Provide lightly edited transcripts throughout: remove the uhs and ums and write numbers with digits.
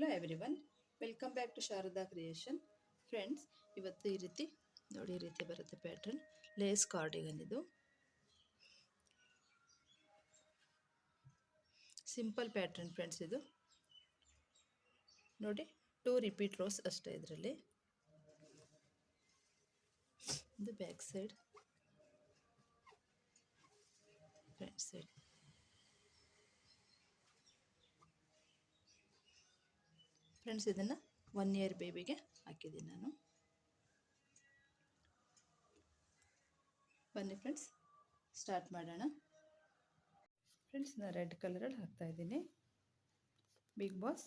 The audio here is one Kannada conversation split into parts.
Hello everyone, welcome back to Sharada creation. Friends, ಇವತ್ತು ಈ ರೀತಿ ನೋಡಿ, ಈ ರೀತಿ ಬರುತ್ತೆ ಪ್ಯಾಟ್ರನ್. ಲೇಸ್ ಕಾರ್ಡಿಗನ್ ಇದು ಸಿಂಪಲ್ ಪ್ಯಾಟ್ರನ್ ಫ್ರೆಂಡ್ಸ್. ಇದು ನೋಡಿ, 2 ರಿಪೀಟ್ ರೋಸ್ ಅಷ್ಟೇ ಇದರಲ್ಲಿ. ಇದು back side, front side. Friends, ಇದನ್ನು 1 ಇಯರ್ ಬೇಬಿಗೆ ಹಾಕಿದ್ದೀನಿ ನಾನು. ಬನ್ನಿ ಫ್ರೆಂಡ್ಸ್, ಸ್ಟಾರ್ಟ್ ಮಾಡೋಣ. ಫ್ರೆಂಡ್ಸ್, ನಾನು ರೆಡ್ ಕಲರಲ್ಲಿ ಹಾಕ್ತಾಯಿದ್ದೀನಿ. ಬಿಗ್ ಬಾಸ್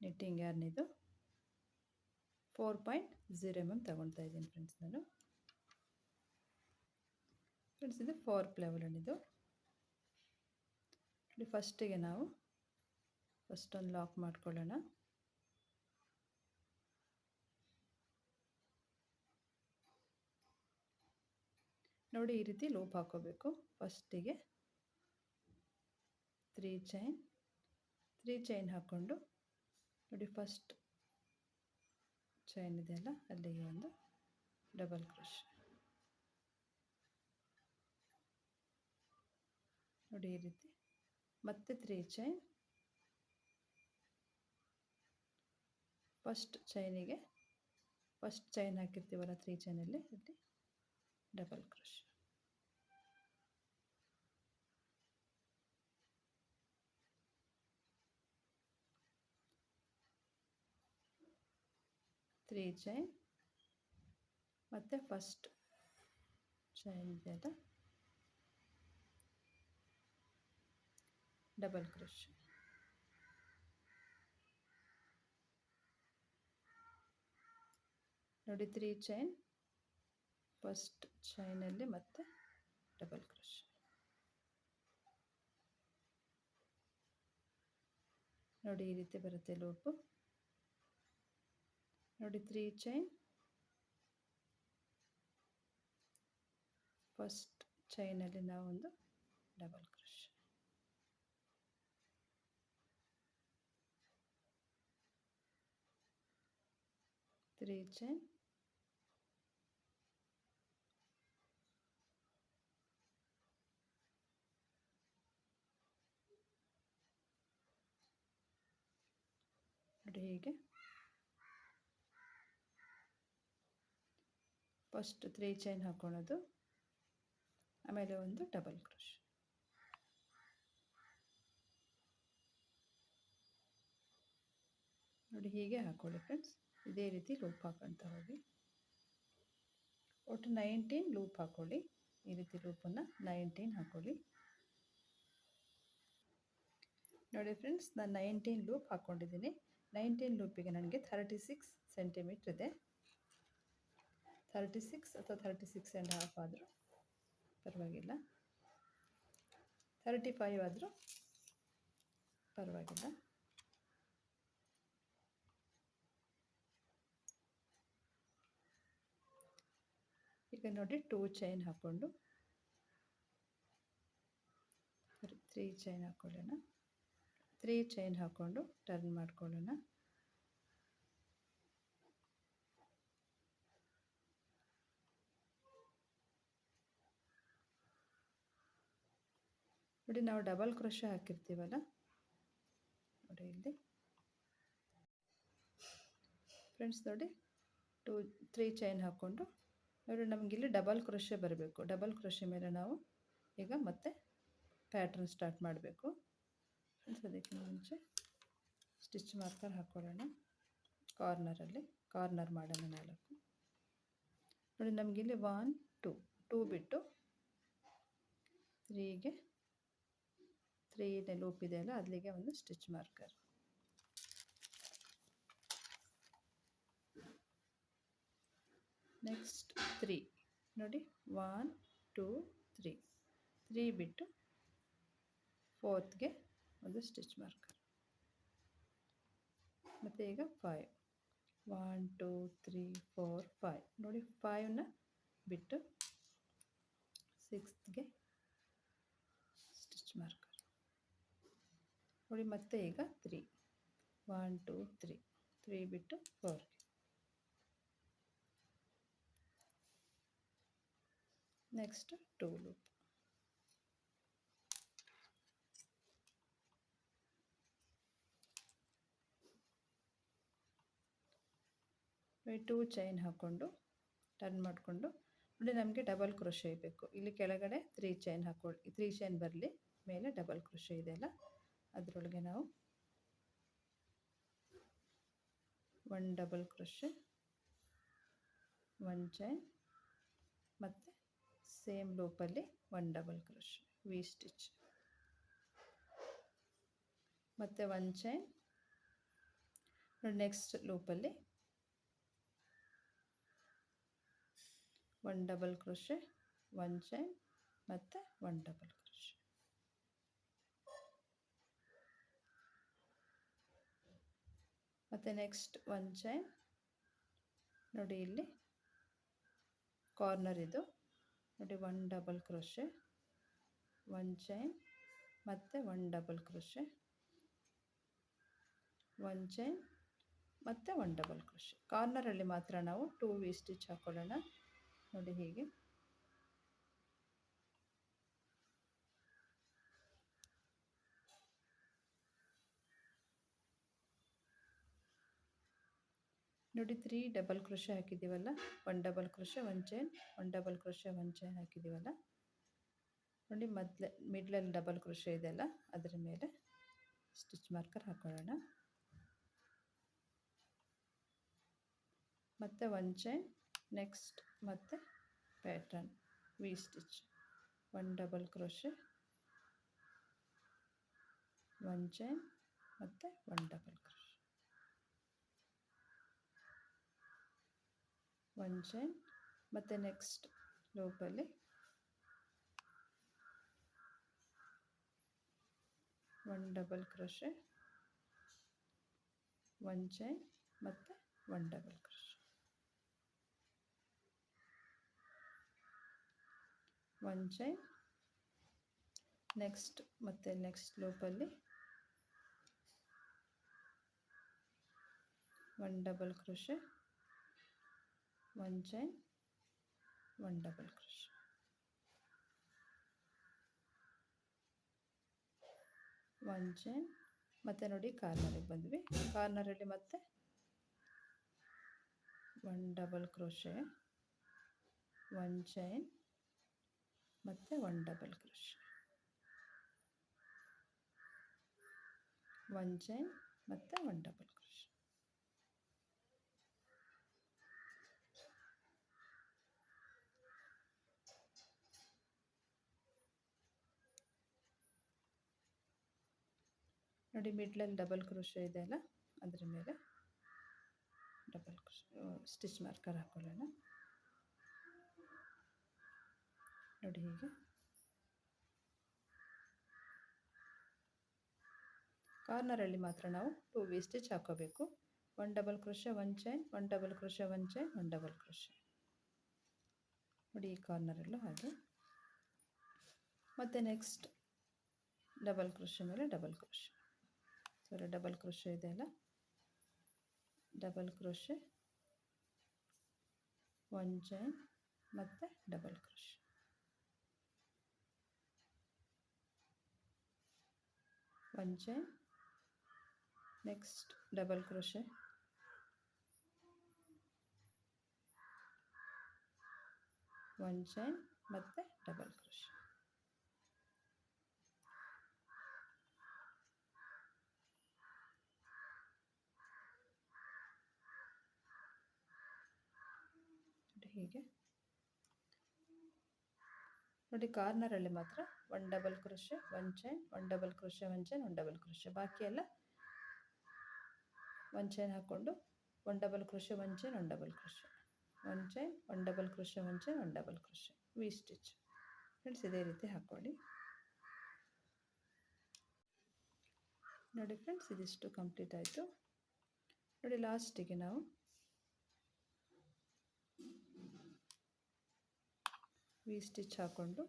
ನಿಟ್ಟಿಂಗ್ ಯಾರ್ನಿದು 4.0 mm ತಗೊಳ್ತಾ ಇದ್ದೀನಿ ಫ್ರೆಂಡ್ಸ್ ನಾನು. ಫ್ರೆಂಡ್ಸ್, ಇದು 4th ಲೆವೆಲ್ ಇದು. ಫಸ್ಟಿಗೆ ನಾವು ಒಂದು ಲಾಕ್ ಮಾಡ್ಕೊಳ್ಳೋಣ. ನೋಡಿ, ಈ ರೀತಿ ಲೂಪ್ ಹಾಕೋಬೇಕು. ಫಸ್ಟಿಗೆ 3 ಚೈನ್ ಹಾಕ್ಕೊಂಡು ನೋಡಿ, ಫಸ್ಟ್ ಚೈನ್ ಇದೆಯಲ್ಲ ಅಲ್ಲಿಗೆ ಒಂದು ಡಬಲ್ ಕ್ರೋಶ್. ನೋಡಿ, ಈ ರೀತಿ ಮತ್ತೆ 3 ಚೈನ್. ಫಸ್ಟ್ ಚೈನ್ ಹಾಕಿರ್ತೀವಲ್ಲ 3 ಚೈನಲ್ಲಿ, ಅಲ್ಲಿ ಡಬಲ್ ಕ್ರೋಶ್. ತ್ರೀ ಚೈನ್ ಮತ್ತು ಫಸ್ಟ್ ಚೈನ್ ಇದೆಯಲ್ಲ ಡಬಲ್ ಕ್ರೋಶ್. ನೋಡಿ, 3 ಚೈನ್, ಫಸ್ಟ್ ಚೈನಲ್ಲಿ ಮತ್ತೆ ಡಬಲ್ ಕ್ರೋಶ್. ನೋಡಿ, ಈ ರೀತಿ ಬರುತ್ತೆ ಲೂಪು. ನೋಡಿ, 3 ಚೈನ್, ಫಸ್ಟ್ ಚೈನಲ್ಲಿ ನಾವೊಂದು ಡಬಲ್ ಕ್ರೋಶ್. ತ್ರೀ ಚೈನ್, ನೋಡಿ ಹೀಗೆ ಫಸ್ಟ್ 3 ಚೈನ್ ಹಾಕೊಳ್ಳೋದು, ಆಮೇಲೆ ಒಂದು ಡಬಲ್ ಕ್ರೋಶ್. ನೋಡಿ, ಹೀಗೆ ಹಾಕೊಳ್ಳಿ ಫ್ರೆಂಡ್ಸ್. ಇದೇ ರೀತಿ ಲೂಪ್ ಹಾಕೊಳ್ತಾ ಹೋಗಿ. ಒಟ್ಟು 19 ಲೂಪ್ ಹಾಕೊಳ್ಳಿ. ಈ ರೀತಿ ಲೂಪನ್ನು 19 ಹಾಕೊಳ್ಳಿ. ನೋಡಿ ಫ್ರೆಂಡ್ಸ್, ನಾನು 19 ಲೂಪ್ ಹಾಕ್ಕೊಂಡಿದ್ದೀನಿ. 19 ಲೂಪಿಗೆ ನನಗೆ 36 ಸೆಂಟಿಮೀಟ್ರ್ ಇದೆ. 36 ಅಥವಾ 36.5 ಆದರೂ ಪರವಾಗಿಲ್ಲ, 35 ಆದರೂ ಪರವಾಗಿಲ್ಲ. ಈಗ ನೋಡಿ, 2 ಚೈನ್ ಹಾಕ್ಕೊಂಡು 3 ಚೈನ್ ಹಾಕ್ಕೊಳ್ಳೋಣ. 3 ಚೈನ್ ಹಾಕ್ಕೊಂಡು ಟರ್ನ್ ಮಾಡ್ಕೊಳ್ಳೋಣ. ನೋಡಿ, ನಾವು ಡಬಲ್ ಕ್ರೋಶೆ ಹಾಕಿರ್ತೀವಲ್ಲ, ನೋಡಿ ಇಲ್ಲಿ ಫ್ರೆಂಡ್ಸ್. ನೋಡಿ, 3 ಚೈನ್ ಹಾಕ್ಕೊಂಡು ನೋಡಿ, ನಮಗಿಲ್ಲಿ ಡಬಲ್ ಕ್ರೋಶೆ ಬರಬೇಕು. ಡಬಲ್ ಕ್ರೋಶೆ ಮೇಲೆ ನಾವು ಈಗ ಮತ್ತೆ ಪ್ಯಾಟ್ರನ್ ಸ್ಟಾರ್ಟ್ ಮಾಡಬೇಕು ಫ್ರೆಂಡ್ಸ್. ಅದಕ್ಕೆ ಮುಂಚೆ ಸ್ಟಿಚ್ ಮಾರ್ಕರ್ ಹಾಕ್ಕೊಳ್ಳೋಣ. ಕಾರ್ನರ್ ಮಾಡೋಣ 4. ನೋಡಿ, ನಮಗಿಲ್ಲಿ 1 2 ಬಿಟ್ಟು 3ಗೆ 3 ಲೂಪ್ ಇದೆಯಲ್ಲ, ಅಲ್ಲಿಗೆ ಒಂದು ಸ್ಟಿಚ್ ಮಾರ್ಕರ್. ನೆಕ್ಸ್ಟ್ 3 ನೋಡಿ, 1 2 3 ಬಿಟ್ಟು 4ಗೆ ಒಂದು ಸ್ಟಿಚ್ ಮಾರ್ಕರ್. ಮತ್ತು ಈಗ 5 1 2 3 4 5 ನೋಡಿ, 5ನ ಬಿಟ್ಟು 6ಗೆ ಸ್ಟಿಚ್ ಮಾರ್ಕರ್. ನೋಡಿ, ಮತ್ತೆ ಈಗ 3 1 1 2 3 3 ಬಿಟ್ಟು 4 ನೆಕ್ಸ್ಟ್ 2 ಲೂಪ್. ಟೂ ಚೈನ್ ಹಾಕ್ಕೊಂಡು ಟರ್ನ್ ಮಾಡಿಕೊಂಡು ನೋಡಿ, ನಮಗೆ ಡಬಲ್ ಕ್ರೋಶೆ ಬೇಕು. ಇಲ್ಲಿ ಕೆಳಗಡೆ 3 ಚೈನ್ ಹಾಕೊಳ್ಳಿ, 3 ಚೈನ್ ಬರಲಿ, ಮೇಲೆ ಡಬಲ್ ಕ್ರೋಶೆ ಇದೆಯಲ್ಲ ಅದರೊಳಗೆ ನಾವು 1 ಡಬಲ್ ಕ್ರೋಶೆ, 1 ಚೈನ್, ಮತ್ತು ಸೇಮ್ ಲೂಪಲ್ಲಿ 1 ಡಬಲ್ ಕ್ರೋಶೆ ವಿ ಸ್ಟಿಚ್, ಮತ್ತು 1 ಚೈನ್. ನೆಕ್ಸ್ಟ್ ಲೂಪಲ್ಲಿ 1 ಡಬಲ್ ಕ್ರೋಶೆ, 1 ಚೈನ್, ಮತ್ತು 1 ಡಬಲ್ ಕ್ರೋಶೆ. ಮತ್ತು ನೆಕ್ಸ್ಟ್ 1 ಚೈನ್ ನೋಡಿ, ಇಲ್ಲಿ ಕಾರ್ನರ್ ಇದು ನೋಡಿ, 1 ಡಬಲ್ ಕ್ರೋಶೆ, 1 ಚೈನ್, ಮತ್ತು 1 ಡಬಲ್ ಕ್ರೋಶೆ, 1 ಚೈನ್, ಮತ್ತು 1 ಡಬಲ್ ಕ್ರೋಶೆ. ಕಾರ್ನರಲ್ಲಿ ಮಾತ್ರ ನಾವು 2 ವಿ ಸ್ಟಿಚ್ ಹಾಕೊಳ್ಳೋಣ. ನೋಡಿ ಹೀಗೆ ನೋಡಿ, 3 ಡಬಲ್ ಕ್ರೋಶೆ ಹಾಕಿದ್ದೀವಲ್ಲ, 1 double crochet, 1 chain, 1 double crochet, 1 chain ಹಾಕಿದ್ದೀವಲ್ಲ ನೋಡಿ, ಮಿಡ್ಲಲ್ಲಿ ಡಬಲ್ ಕ್ರೋಶೆ ಇದೆಯಲ್ಲ ಅದರ ಮೇಲೆ ಸ್ಟಿಚ್ ಮಾರ್ಕರ್ ಹಾಕೊಳ್ಳೋಣ. ಮತ್ತು 1 ಚೈನ್, ನೆಕ್ಸ್ಟ್ ಮತ್ತು pattern V stitch, 1 double crochet, 1 chain, ಮತ್ತು 1 ಡಬಲ್ ಕ್ರೋಶೆ, 1 ಚೈನ್, ಮತ್ತು ನೆಕ್ಸ್ಟ್ ಲೂಪಲ್ಲಿ 1 ಡಬಲ್ ಕ್ರೋಶೆ, 1 ಚೈನ್, ಮತ್ತು 1 ಡಬಲ್ ಕ್ರೋಶೆ, 1 ಚೈನ್, ನೆಕ್ಸ್ಟ್ ಮತ್ತು ನೆಕ್ಸ್ಟ್ ಲೂಪಲ್ಲಿ 1 double crochet, 1 chain, 1 double crochet, 1 chain, ಮತ್ತು ನೋಡಿ ಕಾರ್ನರಿಗೆ ಬಂದ್ವಿ. ಕಾರ್ನರಲ್ಲಿ ಮತ್ತೆ 1 ಡಬಲ್ ಕ್ರೋಶೆ, 1 ಚೈನ್, ಮತ್ತು 1 ಡಬಲ್ ಕ್ರೋಶೆ, 1 ಚೈನ್, ಮತ್ತು 1 ಡಬಲ್ ಕ್ರೋಶೆ. ನೋಡಿ, ಮಿಡ್ಲಲ್ಲಿ ಡಬಲ್ ಕ್ರೋಶೆ ಇದೆಯಲ್ಲ ಅದರ ಮೇಲೆ ಡಬಲ್ ಕ್ರೋಶೆ ಸ್ಟಿಚ್ ಮಾರ್ಕರ್ ಹಾಕೊಳ್ಳೋಣ. ನೋಡಿ ಹೀಗೆ ಕಾರ್ನರಲ್ಲಿ ಮಾತ್ರ ನಾವು 2 ವಿ ಸ್ಟಿಚ್ ಹಾಕೋಬೇಕು. 1 double crochet, 1 chain, 1 double crochet, 1 chain, 1 double crochet. ನೋಡಿ ಈ ಕಾರ್ನರಲ್ಲೂ ಹಾಗೆ. ಮತ್ತು ನೆಕ್ಸ್ಟ್ ಡಬಲ್ ಕ್ರೋಶೆ ಮೇಲೆ ಡಬಲ್ ಕ್ರೋಶೆ, ಸಾರಿ ಡಬಲ್ ಕ್ರೋಶೆ ಇದೆಯಲ್ಲ, ಡಬಲ್ ಕ್ರೋಶೆ, 1 ಚೈನ್, ಮತ್ತು double crochet, 1 chain, next double crochet, 1 chain, ಮತ್ತು ಡಬಲ್ ಕ್ರೋಶೆ. ಹೀಗೆ ನೋಡಿ, ಕಾರ್ನರಲ್ಲಿ ಮಾತ್ರ 1 double crochet, 1 chain, 1 double crochet, 1 chain, 1 double crochet. ಬಾಕಿ ಎಲ್ಲ 1 ಚೈನ್ ಹಾಕ್ಕೊಂಡು 1 double crochet, 1 chain, 1 double crochet, 1 chain, 1 double crochet, 1 chain, 1 double crochet V stitch. Friends, ಇದೇ ರೀತಿ ಹಾಕ್ಕೊಳ್ಳಿ. ನೋಡಿ ಫ್ರೆಂಡ್ಸ್, ಇದಿಷ್ಟು ಕಂಪ್ಲೀಟ್ ಆಯಿತು. ನೋಡಿ, ಲಾಸ್ಟಿಗೆ ನಾವು ವಿ ಸ್ಟಿಚ್ ಹಾಕ್ಕೊಂಡು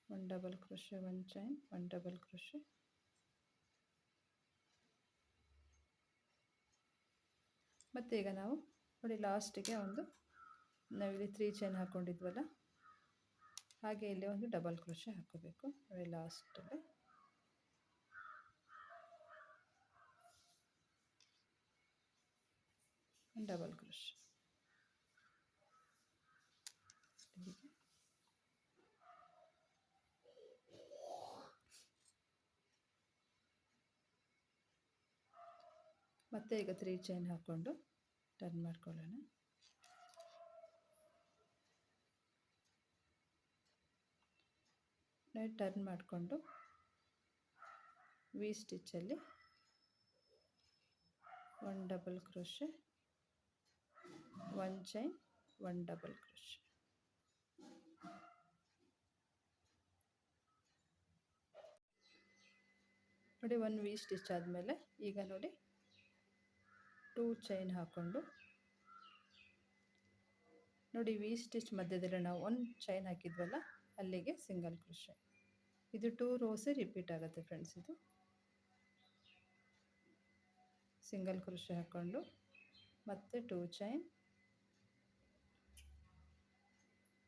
1 double crochet, 1 chain, 1 double crochet, ಮತ್ತು ಈಗ ನಾವು ನೋಡಿ ಲಾಸ್ಟಿಗೆ ನಾವಿಲ್ಲಿ 3 ಚೈನ್ ಹಾಕ್ಕೊಂಡಿದ್ವಲ್ಲ, ಹಾಗೆ ಇಲ್ಲಿ ಒಂದು ಡಬಲ್ ಕ್ರೋಶೆ ಹಾಕೋಬೇಕು. ನೋಡಿ ಲಾಸ್ಟಲ್ಲಿ ಡಬಲ್ ಕ್ರೋಶೆ ಹೀಗೆ. ಮತ್ತೆ ಈಗ 3 ಚೈನ್ ಹಾಕ್ಕೊಂಡು ಟರ್ನ್ ಮಾಡ್ಕೊಳ್ಳೋಣ. ಟರ್ನ್ ಮಾಡಿಕೊಂಡು ವಿ ಸ್ಟಿಚ್ಚಲ್ಲಿ 1 double crochet, 1 chain, 1 double crochet. ನೋಡಿ 1 ವಿ ಸ್ಟಿಚ್ ಆದಮೇಲೆ ಈಗ ನೋಡಿ 2 ಚೈನ್ ಹಾಕ್ಕೊಂಡು ನೋಡಿ ವಿ ಸ್ಟಿಚ್ ಮಧ್ಯದಲ್ಲಿ ನಾವು 1 ಚೈನ್ ಹಾಕಿದ್ವಲ್ಲ ಅಲ್ಲಿಗೆ ಸಿಂಗಲ್ ಕ್ರೋಶೆ. ಇದು 2 ರೋಸೇ ರಿಪೀಟ್ ಆಗುತ್ತೆ ಫ್ರೆಂಡ್ಸ್. ಇದು ಸಿಂಗಲ್ ಕ್ರೋಶೆ ಹಾಕ್ಕೊಂಡು ಮತ್ತೆ 2 ಚೈನ್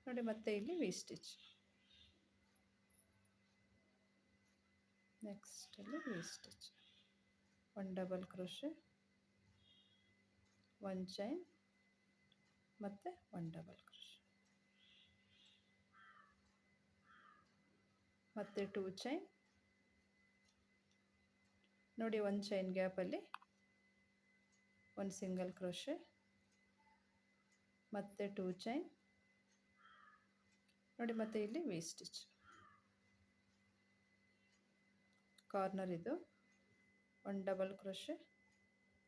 ನೋಡಿ, ಮತ್ತೆ ಇಲ್ಲಿ ವಿ ಸ್ಟಿಚ್, ನೆಕ್ಸ್ಟ್ ಅಲ್ಲಿ V stitch, 1 double crochet, 1 chain ಮತ್ತೆ 1 ಡಬಲ್ ಕ್ರೋಶೆ, ಮತ್ತೆ 2 ಚೈನ್ ನೋಡಿ, 1 ಚೈನ್ ಗ್ಯಾಪಲ್ಲಿ 1 ಸಿಂಗಲ್ ಕ್ರೋಶೆ, ಮತ್ತೆ 2 ಚೈನ್ ನೋಡಿ, ಮತ್ತೆ ಇಲ್ಲಿ ವಿ ಸ್ಟಿಚ್, ಕಾರ್ನರ್ ಇದು 1 double crochet,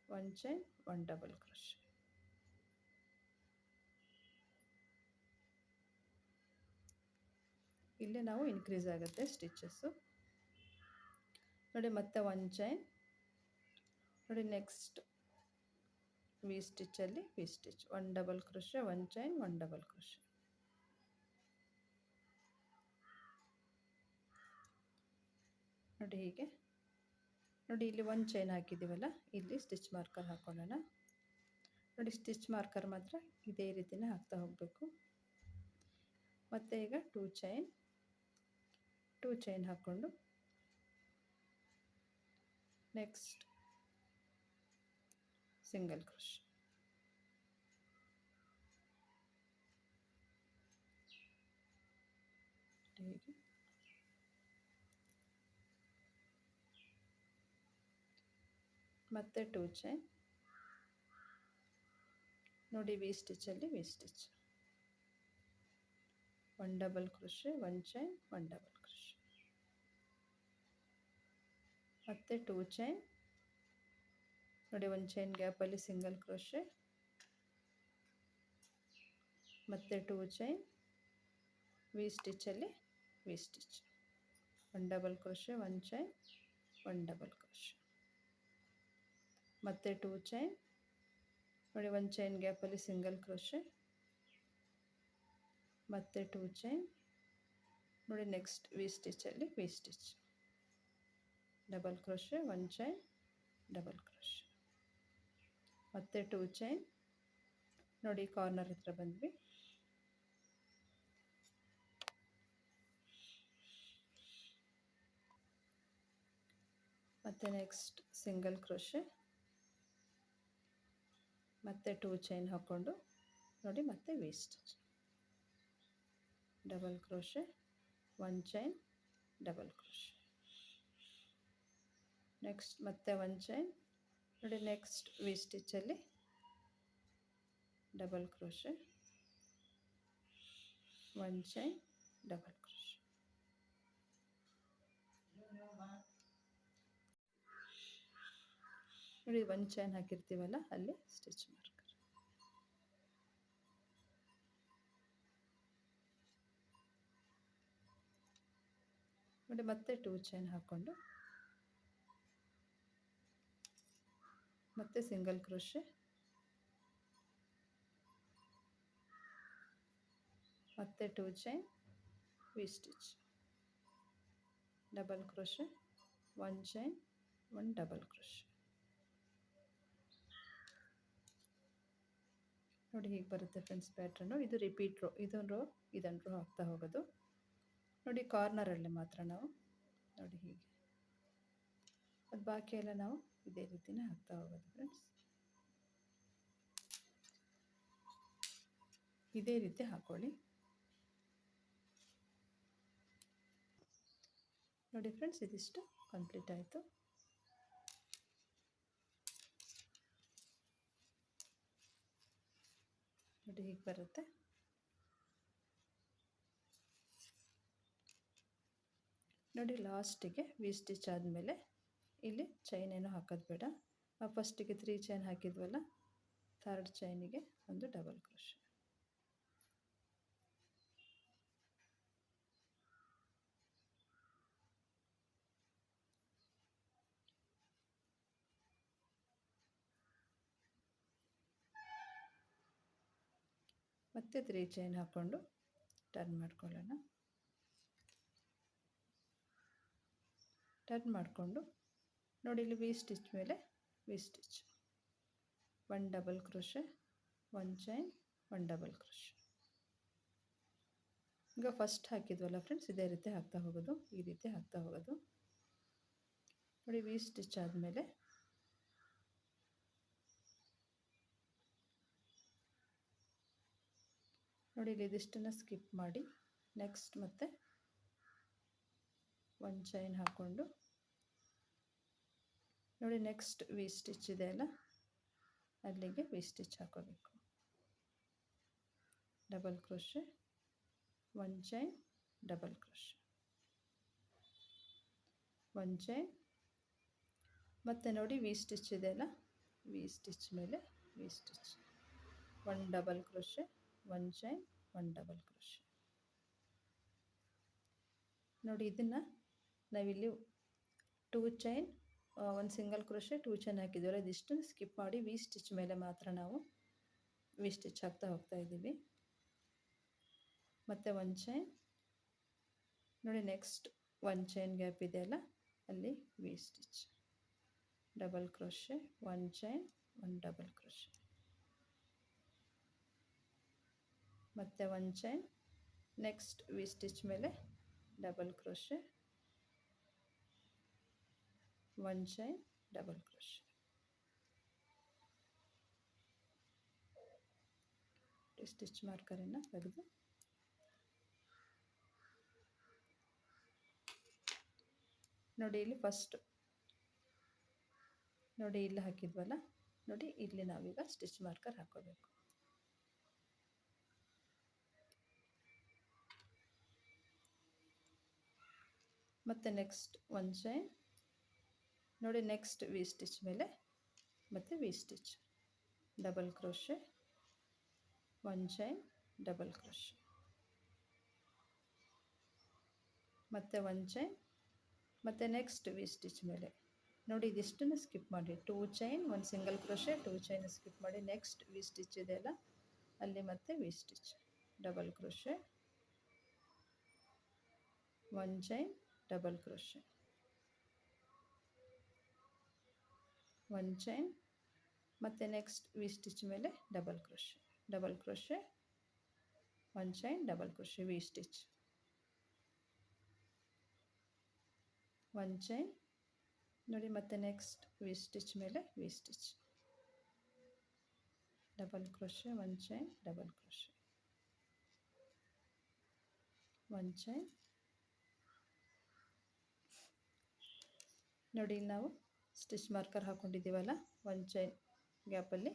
1 chain, 1 double crochet. ಇಲ್ಲಿ ನಾವು ಇನ್ಕ್ರೀಸ್ ಆಗುತ್ತೆ ಸ್ಟಿಚಸ್ಸು ನೋಡಿ. ಮತ್ತೆ 1 ಚೈನ್ ನೋಡಿ, ನೆಕ್ಸ್ಟ್ ವಿ ಸ್ಟಿಚ್ಚಲ್ಲಿ V stitch, 1 double crochet, 1 chain, 1 double crochet. ನೋಡಿ ಹೀಗೆ ನೋಡಿ, ಇಲ್ಲಿ 1 ಚೈನ್ ಹಾಕಿದ್ದೀವಲ್ಲ, ಇಲ್ಲಿ ಸ್ಟಿಚ್ ಮಾರ್ಕರ್ ಹಾಕೊಳ್ಳೋಣ. ನೋಡಿ ಸ್ಟಿಚ್ ಮಾರ್ಕರ್ ಮಾತ್ರ ಇದೇ ರೀತಿನೇ ಹಾಕ್ತಾ ಹೋಗಬೇಕು. ಮತ್ತು ಈಗ 2 ಚೈನ್ ಹಾಕ್ಕೊಂಡು ನೆಕ್ಸ್ಟ್ ಸಿಂಗಲ್ ಕ್ರೋಶೆ, ಹೀಗೆ ಮತ್ತೆ 2 ಚೈನ್ ನೋಡಿ, ವಿ ಸ್ಟಿಚ್ಚಲ್ಲಿ V stitch, 1 double crochet, 1 chain, 1 double crochet, ಮತ್ತೆ 2 ಚೈನ್ ನೋಡಿ, 1 ಚೈನ್ ಗ್ಯಾಪಲ್ಲಿ ಸಿಂಗಲ್ ಕ್ರೋಶೆ, ಮತ್ತೆ 2 ಚೈನ್ ವಿ ಸ್ಟಿಚ್ಚಲ್ಲಿ V stitch, 1 double crochet, 1 chain, 1 double crochet, ಮತ್ತೆ 2 ಚೈನ್ ನೋಡಿ, 1 ಚೈನ್ ಗ್ಯಾಪಲ್ಲಿ ಸಿಂಗಲ್ ಕ್ರೋಶೆ, ಮತ್ತೆ 2 ಚೈನ್ ನೋಡಿ, ನೆಕ್ಸ್ಟ್ ವಿ ಸ್ಟಿಚ್ಚಲ್ಲಿ V stitch, double crochet, 1 chain, double crochet, ಮತ್ತೆ 2 ಚೈನ್ ನೋಡಿ, ಕಾರ್ನರ್ ಹತ್ರ ಬಂದ್ವಿ, ಮತ್ತು ನೆಕ್ಸ್ಟ್ ಸಿಂಗಲ್ ಕ್ರೋಶೆ, ಮತ್ತು 2 ಚೈನ್ ಹಾಕ್ಕೊಂಡು ನೋಡಿ, ಮತ್ತೆ V stitch, double crochet, 1 chain, double crochet, next ಮತ್ತೆ 1 ಚೈನ್ ನೋಡಿ, ನೆಕ್ಸ್ಟ್ ವಿ ಸ್ಟಿಚ್ಚಲ್ಲಿ double crochet, 1 chain, double crochet. ನೋಡಿ 1 ಚೈನ್ ಹಾಕಿರ್ತೀವಲ್ಲ ಅಲ್ಲಿ ಸ್ಟಿಚ್ ಮಾರ್ಕರ್, ನೋಡಿ ಮತ್ತೆ 2 ಚೈನ್ ಹಾಕ್ಕೊಂಡು ಮತ್ತೆ ಸಿಂಗಲ್ ಕ್ರೋಶೆ, ಮತ್ತೆ 2 chain, V stitch, double crochet, 1 chain, 1 double crochet, ನೋಡಿ ಹೀಗೆ ಬರುತ್ತೆ ಫ್ರೆಂಡ್ಸ್ ಪ್ಯಾಟ್ರನ್ನು. ಇದು ರಿಪೀಟ್ ರೋ, ಇದೊಂದು ರೋ ಹಾಕ್ತಾ ಹೋಗೋದು. ನೋಡಿ ಕಾರ್ನರಲ್ಲಿ ಮಾತ್ರ ನಾವು ನೋಡಿ ಹೀಗೆ, ಅದು ಬಾಕಿ ಎಲ್ಲ ನಾವು ಇದೇ ರೀತಿನೇ ಹಾಕ್ತಾ ಹೋಗೋದು ಫ್ರೆಂಡ್ಸ್. ಇದೇ ರೀತಿ ಹಾಕ್ಕೊಳ್ಳಿ. ನೋಡಿ ಫ್ರೆಂಡ್ಸ್, ಇದಿಷ್ಟು ಕಂಪ್ಲೀಟ್ ಆಯಿತು. ನೋಡಿ ಹೀಗೆ ಬರುತ್ತೆ. ನೋಡಿ ಲಾಸ್ಟಿಗೆ ವಿ ಸ್ಟಿಚ್ ಆದಮೇಲೆ ಇಲ್ಲಿ ಚೈನ್ ಏನೂ ಹಾಕೋದು ಬೇಡ. ಫಸ್ಟಿಗೆ 3 ಚೈನ್ ಹಾಕಿದ್ವಲ್ಲ, ಥರ್ಡ್ ಚೈನಿಗೆ ಒಂದು ಡಬಲ್ ಕ್ರೋಶೆ. ಮತ್ತೆ 3 ಚೈನ್ ಹಾಕ್ಕೊಂಡು ಟರ್ನ್ ಮಾಡ್ಕೊಳ್ಳೋಣ. ಟರ್ನ್ ಮಾಡಿಕೊಂಡು ನೋಡಿ ಇಲ್ಲಿ ವಿ ಸ್ಟಿಚ್ ಮೇಲೆ V stitch, 1 double crochet, 1 chain, 1 double crochet. ಈಗ ಫಸ್ಟ್ ಹಾಕಿದ್ವಲ್ಲ ಫ್ರೆಂಡ್ಸ್, ಇದೇ ರೀತಿ ಹಾಕ್ತಾ ಹೋಗೋದು, ಈ ರೀತಿ ಹಾಕ್ತಾ ಹೋಗೋದು. ನೋಡಿ ವಿ ಸ್ಟಿಚ್ ಆದಮೇಲೆ ನೋಡಿ ಇಲ್ಲಿ ಇದಿಷ್ಟನ್ನು ಸ್ಕಿಪ್ ಮಾಡಿ ನೆಕ್ಸ್ಟ್ ಮತ್ತೆ 1 ಚೈನ್ ಹಾಕ್ಕೊಂಡು ನೋಡಿ ನೆಕ್ಸ್ಟ್ ವಿ ಸ್ಟಿಚ್ ಇದೆ ಅಲ್ಲ, ಅಲ್ಲಿಗೆ ವಿ ಸ್ಟಿಚ್ ಹಾಕೋಬೇಕು. Double crochet, 1 chain, double crochet, 1 chain, ಮತ್ತು ನೋಡಿ ವಿ ಸ್ಟಿಚ್ ಇದೆ ಅಲ್ಲ, ವಿ ಸ್ಟಿಚ್ ಮೇಲೆ V stitch, 1 double crochet, 1 chain, 1 double crochet. ನೋಡಿ ಇದನ್ನು ನಾವಿಲ್ಲಿ 2 ಚೈನ್, 1 ಸಿಂಗಲ್ ಕ್ರೋಶೆ, 2 ಚೈನ್ ಹಾಕಿದ್ದೀವಲ್ಲ, ಇದಿಷ್ಟು ಸ್ಕಿಪ್ ಮಾಡಿ ವಿ ಸ್ಟಿಚ್ ಮೇಲೆ ಮಾತ್ರ ನಾವು ವಿ ಸ್ಟಿಚ್ ಹಾಕ್ತಾ ಹೋಗ್ತಾ ಇದ್ದೀವಿ. ಮತ್ತು 1 ಚೈನ್, ನೋಡಿ ನೆಕ್ಸ್ಟ್ 1 ಚೈನ್ ಗ್ಯಾಪ್ ಇದೆ ಅಲ್ಲ, ಅಲ್ಲಿ V stitch, double crochet, 1 chain, 1 double crochet, ಮತ್ತು 1 ಚೈನ್, ನೆಕ್ಸ್ಟ್ ವಿ ಸ್ಟಿಚ್ ಮೇಲೆ double crochet, 1 chain, double crochet. Stitch ಮಾರ್ಕರನ್ನು ತೆಗೆದು ನೋಡಿ ಇಲ್ಲಿ ಫಸ್ಟ್ ನೋಡಿ ಇಲ್ಲಿ ಹಾಕಿದ್ವಲ್ಲ, ನೋಡಿ ಇಲ್ಲಿ ನಾವೀಗ ಸ್ಟಿಚ್ ಮಾರ್ಕರ್ ಹಾಕೋಬೇಕು. ಮತ್ತು ನೆಕ್ಸ್ಟ್ 1 ಚೈನ್, ನೋಡಿ ನೆಕ್ಸ್ಟ್ ವಿ ಸ್ಟಿಚ್ ಮೇಲೆ ಮತ್ತು V stitch, double crochet, 1 chain, double crochet, ಮತ್ತು 1 ಚೈನ್, ಮತ್ತು ನೆಕ್ಸ್ಟ್ ವಿ ಸ್ಟಿಚ್ ಮೇಲೆ ನೋಡಿ ಇದಿಷ್ಟನ್ನು ಸ್ಕಿಪ್ ಮಾಡಿ 2 chain, 1 single crochet, 2 chain skip ಮಾಡಿ ನೆಕ್ಸ್ಟ್ ವಿ ಸ್ಟಿಚ್ ಇದೆ ಅಲ್ಲ, ಅಲ್ಲಿ ಮತ್ತೆ V stitch, double crochet, 1 chain, double crochet, 1 chain, ಮತ್ತು ನೆಕ್ಸ್ಟ್ ವಿ ಸ್ಟಿಚ್ ಮೇಲೆ double crochet, double crochet, 1 chain, double crochet, V stitch, 1 chain, ನೋಡಿ ಮತ್ತೆ ನೆಕ್ಸ್ಟ್ ವಿ ಸ್ಟಿಚ್ ಮೇಲೆ V stitch, double crochet, 1 chain, double crochet, 1 chain. ನೋಡಿ ಇಲ್ಲಿ ನಾವು ಸ್ಟಿಚ್ ಮಾರ್ಕರ್ ಹಾಕ್ಕೊಂಡಿದ್ದೀವಲ್ಲ, 1 ಚೈನ್ ಗ್ಯಾಪಲ್ಲಿ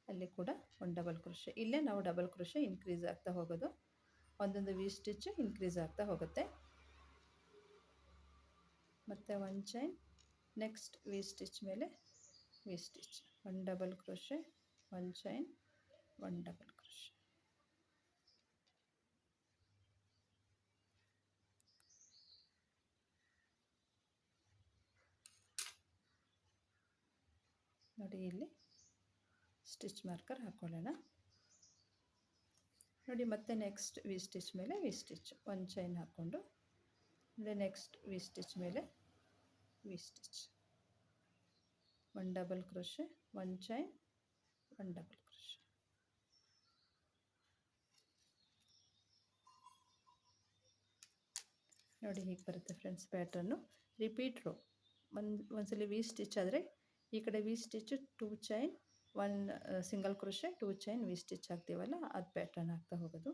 ಅಲ್ಲಿ ಕೂಡ 1 ಡಬಲ್ ಕ್ರೋಶೆ. ಇಲ್ಲೇ ನಾವು ಡಬಲ್ ಕ್ರೋಶೆ ಇನ್ಕ್ರೀಸ್ ಆಗ್ತಾ ಹೋಗೋದು, ಒಂದೊಂದು ವಿ ಸ್ಟಿಚ್ ಇನ್ಕ್ರೀಸ್ ಆಗ್ತಾ ಹೋಗುತ್ತೆ. ಮತ್ತು 1 ಚೈನ್, ನೆಕ್ಸ್ಟ್ ವಿ ಸ್ಟಿಚ್ ಮೇಲೆ V stitch, 1 double crochet, 1 chain, 1 double crochet. ನೋಡಿ ಇಲ್ಲಿ ಸ್ಟಿಚ್ ಮಾರ್ಕರ್ ಹಾಕ್ಕೊಳ್ಳೋಣ. ನೋಡಿ ಮತ್ತೆ ನೆಕ್ಸ್ಟ್ ವಿ ಸ್ಟಿಚ್ ಮೇಲೆ ವಿ ಸ್ಟಿಚ್, 1 ಚೈನ್ ಹಾಕ್ಕೊಂಡು ಅಂದರೆ ನೆಕ್ಸ್ಟ್ ವಿ ಸ್ಟಿಚ್ ಮೇಲೆ V stitch, 1 double crochet, 1 chain, 1 double crochet, ನೋಡಿ ಹೀಗೆ ಬರುತ್ತೆ ಫ್ರೆಂಡ್ಸ್ ಪ್ಯಾಟ್ರನ್ನು. ರಿಪೀಟ್ ರೋ ಒಂದ್ಸಲಿ ವಿ ಸ್ಟಿಚ್ ಆದರೆ ಈ ಕಡೆ V stitch 2 chain 1 single crochet 2 chain V stitch ಹಾಕ್ತೀವಲ್ಲ ಅದು ಪ್ಯಾಟ್ರನ್ ಆಗ್ತಾ ಹೋಗೋದು.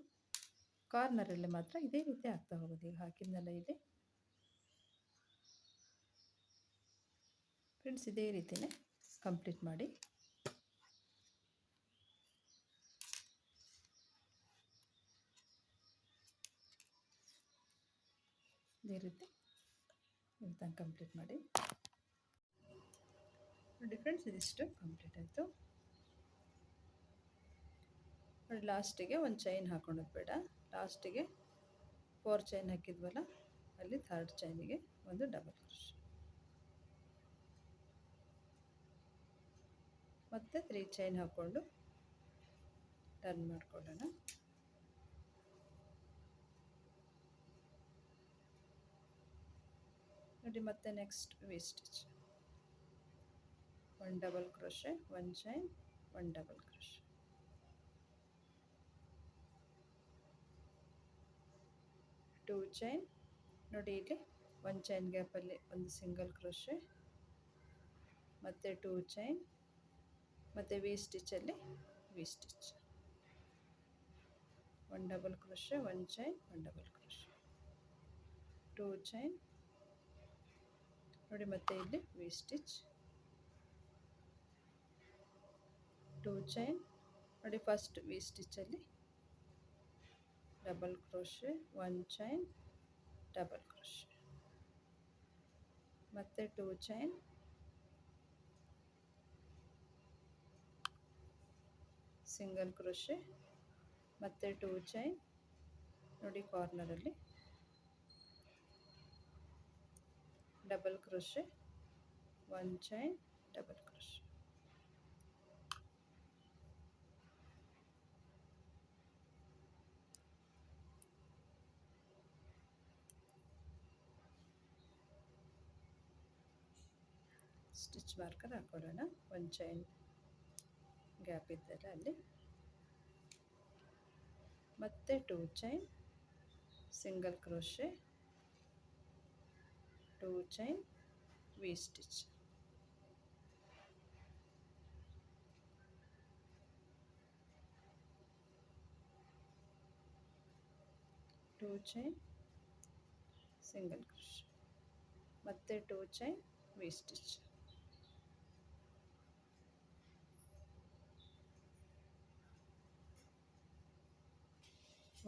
ಕಾರ್ನರಲ್ಲಿ ಮಾತ್ರ ಇದೇ ರೀತಿ ಆಗ್ತಾ ಹೋಗೋದು. ಈಗ ಹಾಕಿದ್ನಲ್ಲ ಇಲ್ಲಿ ಫ್ರೆಂಡ್ಸ್, ಇದೇ ರೀತಿಯೇ ಕಂಪ್ಲೀಟ್ ಮಾಡಿ. ಇದೇ ರೀತಿ ಇವತ್ತು ಕಂಪ್ಲೀಟ್ ಮಾಡಿ ನೋಡಿ ಫ್ರೆಂಡ್ಸ್. ಇದಿಷ್ಟು ಕಂಪ್ಲೀಟ್ ಆಯಿತು ನೋಡಿ. ಲಾಸ್ಟಿಗೆ ಒಂದು ಚೈನ್ ಹಾಕೊಳ್ಳೋದು ಬೇಡ. ಲಾಸ್ಟಿಗೆ 4 ಚೈನ್ ಹಾಕಿದ್ವಲ್ಲ, ಅಲ್ಲಿ 3rd ಚೈನಿಗೆ ಒಂದು ಡಬಲ್ ಕ್ರೋಶೆ, ಮತ್ತು 3 ಚೈನ್ ಹಾಕ್ಕೊಂಡು ಟರ್ನ್ ಮಾಡ್ಕೊಳ್ಳೋಣ. ನೋಡಿ ಮತ್ತೆ next V stitch, 1 double crochet, 1 chain, 1 double crochet, 2 chain. ನೋಡಿ ಇಲ್ಲಿ 1 ಚೈನ್ ಗ್ಯಾಪಲ್ಲಿ ಒಂದು ಸಿಂಗಲ್ ಕ್ರೋಶೆ, ಮತ್ತು 2 ಚೈನ್, ಮತ್ತು ವಿ ಸ್ಟಿಚ್ಚಲ್ಲಿ V stitch, 1 double crochet, 1 chain, 1 double crochet, 2 chain. ನೋಡಿ ಮತ್ತೆ ಇಲ್ಲಿ ವಿ ಸ್ಟಿಚ್, 2 ಚೈನ್. ನೋಡಿ ಫಸ್ಟ್ ವಿ ಸ್ಟಿಚ್ಚಲ್ಲಿ double crochet, 1 chain, double crochet, ಮತ್ತು 2 ಚೈನ್, ಸಿಂಗಲ್ ಕ್ರೋಶೆ, ಮತ್ತು 2 ಚೈನ್. ನೋಡಿ ಕಾರ್ನರಲ್ಲಿ double crochet, 1 chain, double crochet, stitch marker ಹಾಕೊಳ್ಳೋಣ. 1 ಚೈನ್ ಗ್ಯಾಪ್ ಇದ್ದಲ್ಲ ಅಲ್ಲಿ, ಮತ್ತೆ 2 chain, single crochet, 2 chain, V stitch, 2 chain, single crochet, ಮತ್ತೆ 2 chain, V stitch,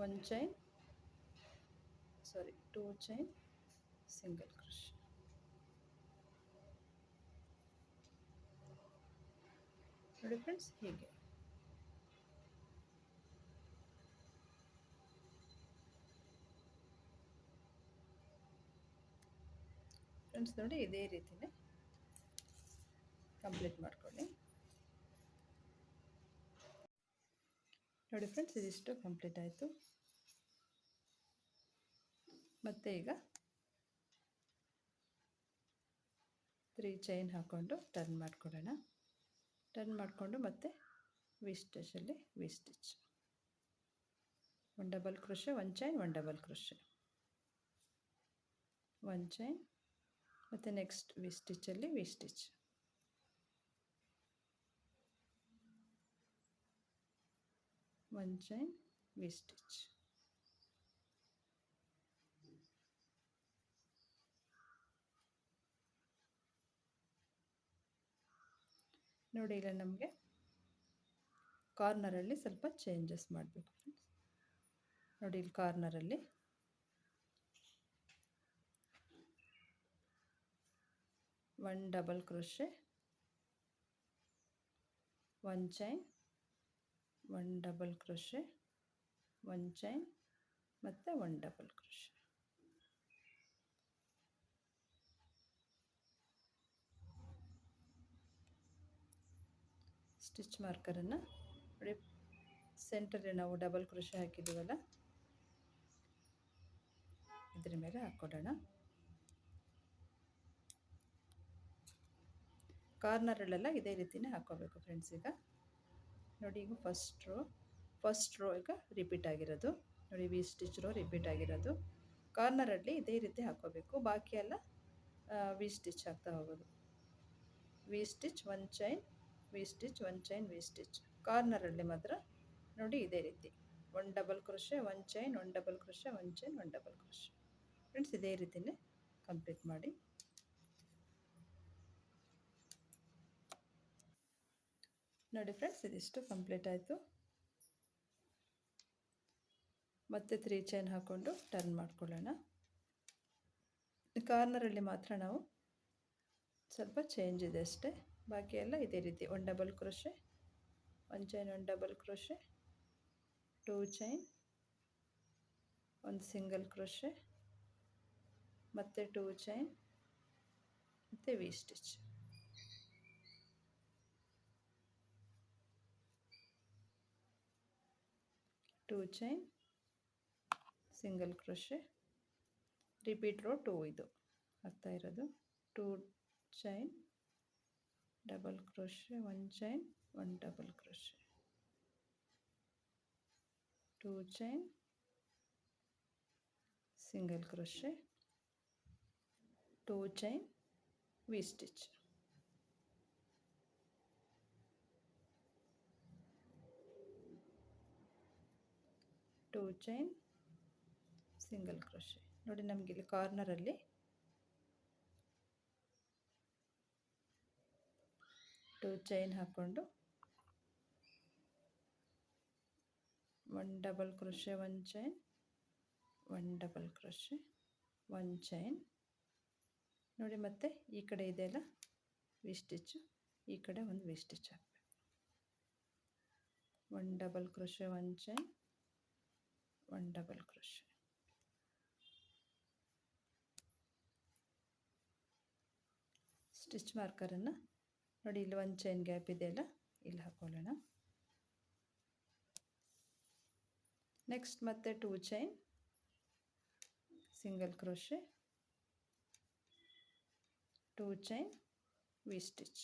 1 chain, 2 chain, single crochet. ನೋಡಿ ಫ್ರೆಂಡ್ಸ್, ಹೀಗೆ ಫ್ರೆಂಡ್ಸ್ ನೋಡಿ ಇದೇ ರೀತಿಯೇ ಕಂಪ್ಲೀಟ್ ಮಾಡ್ಕೊಳ್ಳಿ. ನೋಡಿ ಫ್ರೆಂಡ್ಸ್, ಇದಿಷ್ಟು ಕಂಪ್ಲೀಟ್ ಆಯಿತು. ಮತ್ತು ಈಗ 3 ಚೈನ್ ಹಾಕ್ಕೊಂಡು ಟರ್ನ್ ಮಾಡ್ಕೊಳ್ಳೋಣ. ಟರ್ನ್ ಮಾಡಿಕೊಂಡು ಮತ್ತೆ ವಿ ಸ್ಟಿಚಲ್ಲಿ V stitch, 1 double crochet, 1 chain, 1 double crochet, 1 chain, ಮತ್ತು ನೆಕ್ಸ್ಟ್ ವಿ ಸ್ಟಿಚ್ಚಲ್ಲಿ V stitch, 1 chain, V stitch, ನೋಡಿ ಈಗ ನಮಗೆ ಕಾರ್ನರಲ್ಲಿ ಸ್ವಲ್ಪ ಚೇಂಜಸ್ ಮಾಡಬೇಕು ಫ್ರೆಂಡ್ಸ್. ನೋಡಿ ಇಲ್ಲಿ ಕಾರ್ನರಲ್ಲಿ one double crochet, 1 chain, 1 double crochet, 1 chain, ಮತ್ತು 1 ಡಬಲ್ ಕ್ರೋಶೆ. ಸ್ಟಿಚ್ ಮಾರ್ಕರನ್ನು ನೋಡಿ ಸೆಂಟರಲ್ಲಿ ನಾವು ಡಬಲ್ ಕ್ರೋಶೆ ಹಾಕಿದ್ದೀವಲ್ಲ ಇದ್ರ ಮೇಲೆ ಹಾಕ್ಕೊಡೋಣ. ಕಾರ್ನರಲ್ಲೆಲ್ಲ ಇದೇ ರೀತಿಯೇ ಹಾಕ್ಕೋಬೇಕು ಫ್ರೆಂಡ್ಸ್. ಈಗ ನೋಡಿ, ಈಗ ಫಸ್ಟ್ ರೋ ಈಗ ರಿಪೀಟ್ ಆಗಿರೋದು ನೋಡಿ, ವಿ ಸ್ಟಿಚ್ ರೋ ರಿಪೀಟ್ ಆಗಿರೋದು. ಕಾರ್ನರಲ್ಲಿ ಇದೇ ರೀತಿ ಹಾಕ್ಕೋಬೇಕು. ಬಾಕಿ ಎಲ್ಲ ವಿ ಸ್ಟಿಚ್ ಹಾಕ್ತಾ ಹೋಗೋದು. ವಿ ಸ್ಟಿಚ್, ಒಂದು ಚೈನ್, ವಿ ಸ್ಟಿಚ್, ಒಂದು ಚೈನ್, ವಿ ಸ್ಟಿಚ್. ಕಾರ್ನರಲ್ಲಿ ಮಾತ್ರ ನೋಡಿ ಇದೇ ರೀತಿ ಒಂದು ಡಬಲ್ ಕ್ರೋಶೆ, ಒಂದು ಚೈನ್, ಒಂದು ಡಬಲ್ ಕ್ರೋಶೆ, ಒಂದು ಚೈನ್, ಒಂದು ಡಬಲ್ ಕ್ರೋಶೆ. ಫ್ರೆಂಡ್ಸ್ ಇದೇ ರೀತಿಯೇ ಕಂಪ್ಲೀಟ್ ಮಾಡಿ. ನೋಡಿ ಫ್ರೆಂಡ್ಸ್, ಇದಿಷ್ಟು ಕಂಪ್ಲೀಟ್ ಆಯಿತು. ಮತ್ತೆ 3 ಚೈನ್ ಹಾಕ್ಕೊಂಡು ಟರ್ನ್ ಮಾಡ್ಕೊಳ್ಳೋಣ. ಕಾರ್ನರಲ್ಲಿ ಮಾತ್ರ ನಾವು ಸ್ವಲ್ಪ ಚೇಂಜ್ ಇದೆ ಅಷ್ಟೇ. ಬಾಕಿ ಎಲ್ಲ ಇದೇ ರೀತಿ ಒಂದು ಡಬಲ್ ಕ್ರೋಶೆ, ಒಂದು ಚೈನ್, ಒಂದು ಡಬಲ್ ಕ್ರೋಶೆ, 2 ಚೈನ್, ಒಂದು ಸಿಂಗಲ್ ಕ್ರೋಶೆ, ಮತ್ತು 2 ಚೈನ್, ಮತ್ತು V stitch. Two chain, single crochet, repeat row 2 ಇದು ಆಗ್ತಾ ಇರೋದು. 2 chain, double crochet, 1 chain, 1 double crochet, 2 chain, single crochet, 2 chain, V stitch. Two chain, single crochet. ನೋಡಿ ನಮಗಿಲ್ಲಿ ಕಾರ್ನರಲ್ಲಿ 2 ಚೈನ್ ಹಾಕ್ಕೊಂಡು 1 double crochet, 1 chain, 1 double crochet, 1 chain. ನೋಡಿ ಮತ್ತೆ ಈ ಕಡೆ ಇದೆಯಲ್ಲ ವಿ ಸ್ಟಿಚ್ಚು, ಈ ಕಡೆ ಒಂದು ವಿ ಸ್ಟಿಚ್ ಹಾಕಬೇಕು. 1 double crochet, 1 chain, 1 double crochet. Stitch ಮಾರ್ಕರನ್ನು ನೋಡಿ ಇಲ್ಲಿ 1 ಚೈನ್ ಗ್ಯಾಪ್ ಇದೆಯಲ್ಲ, ಇಲ್ಲಿ ಹಾಕೊಳ್ಳೋಣ. ನೆಕ್ಸ್ಟ್ ಮತ್ತೆ 2 chain, single crochet, 2 chain, V stitch.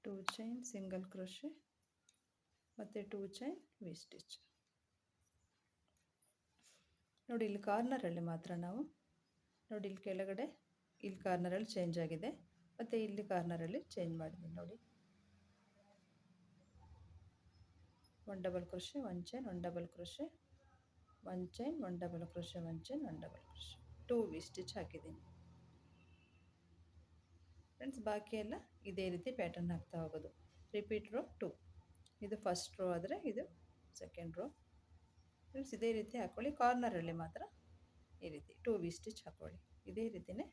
2 chain, single crochet, ಮತ್ತು 2 ಚೈನ್, ವಿ ಸ್ಟಿಚ್. ನೋಡಿ ಇಲ್ಲಿ ಕಾರ್ನರಲ್ಲಿ ಮಾತ್ರ ನಾವು ನೋಡಿ ಇಲ್ಲಿ ಕೆಳಗಡೆ ಇಲ್ಲಿ ಕಾರ್ನರಲ್ಲಿ ಚೇಂಜ್ ಆಗಿದೆ, ಮತ್ತು ಇಲ್ಲಿ ಕಾರ್ನರಲ್ಲಿ ಚೇಂಜ್ ಮಾಡಿದ್ದೀನಿ. ನೋಡಿ 1 double crochet, 1 chain, 1 double crochet, 1 chain, 1 double crochet, 1 chain, 1 double crochet, 2 V stitch ಹಾಕಿದ್ದೀನಿ. ಫ್ರೆಂಡ್ಸ್ ಬಾಕಿ ಎಲ್ಲ ಇದೇ ರೀತಿ ಪ್ಯಾಟರ್ನ್ ಹಾಕ್ತಾ ಹೋಗೋದು. ರಿಪೀಟ್ ರೋ 2, ಇದು ಫಸ್ಟ್ ರೋ ಆದರೆ ಇದು ಸೆಕೆಂಡ್ ರೋ. ಫ್ರೆಂಡ್ಸ್ ಇದೇ ರೀತಿ ಹಾಕ್ಕೊಳ್ಳಿ. ಕಾರ್ನರಲ್ಲಿ ಮಾತ್ರ ಈ ರೀತಿ 2 ವಿ ಸ್ಟಿಚ್ ಹಾಕ್ಕೊಳ್ಳಿ. ಇದೇ ರೀತಿಯೇ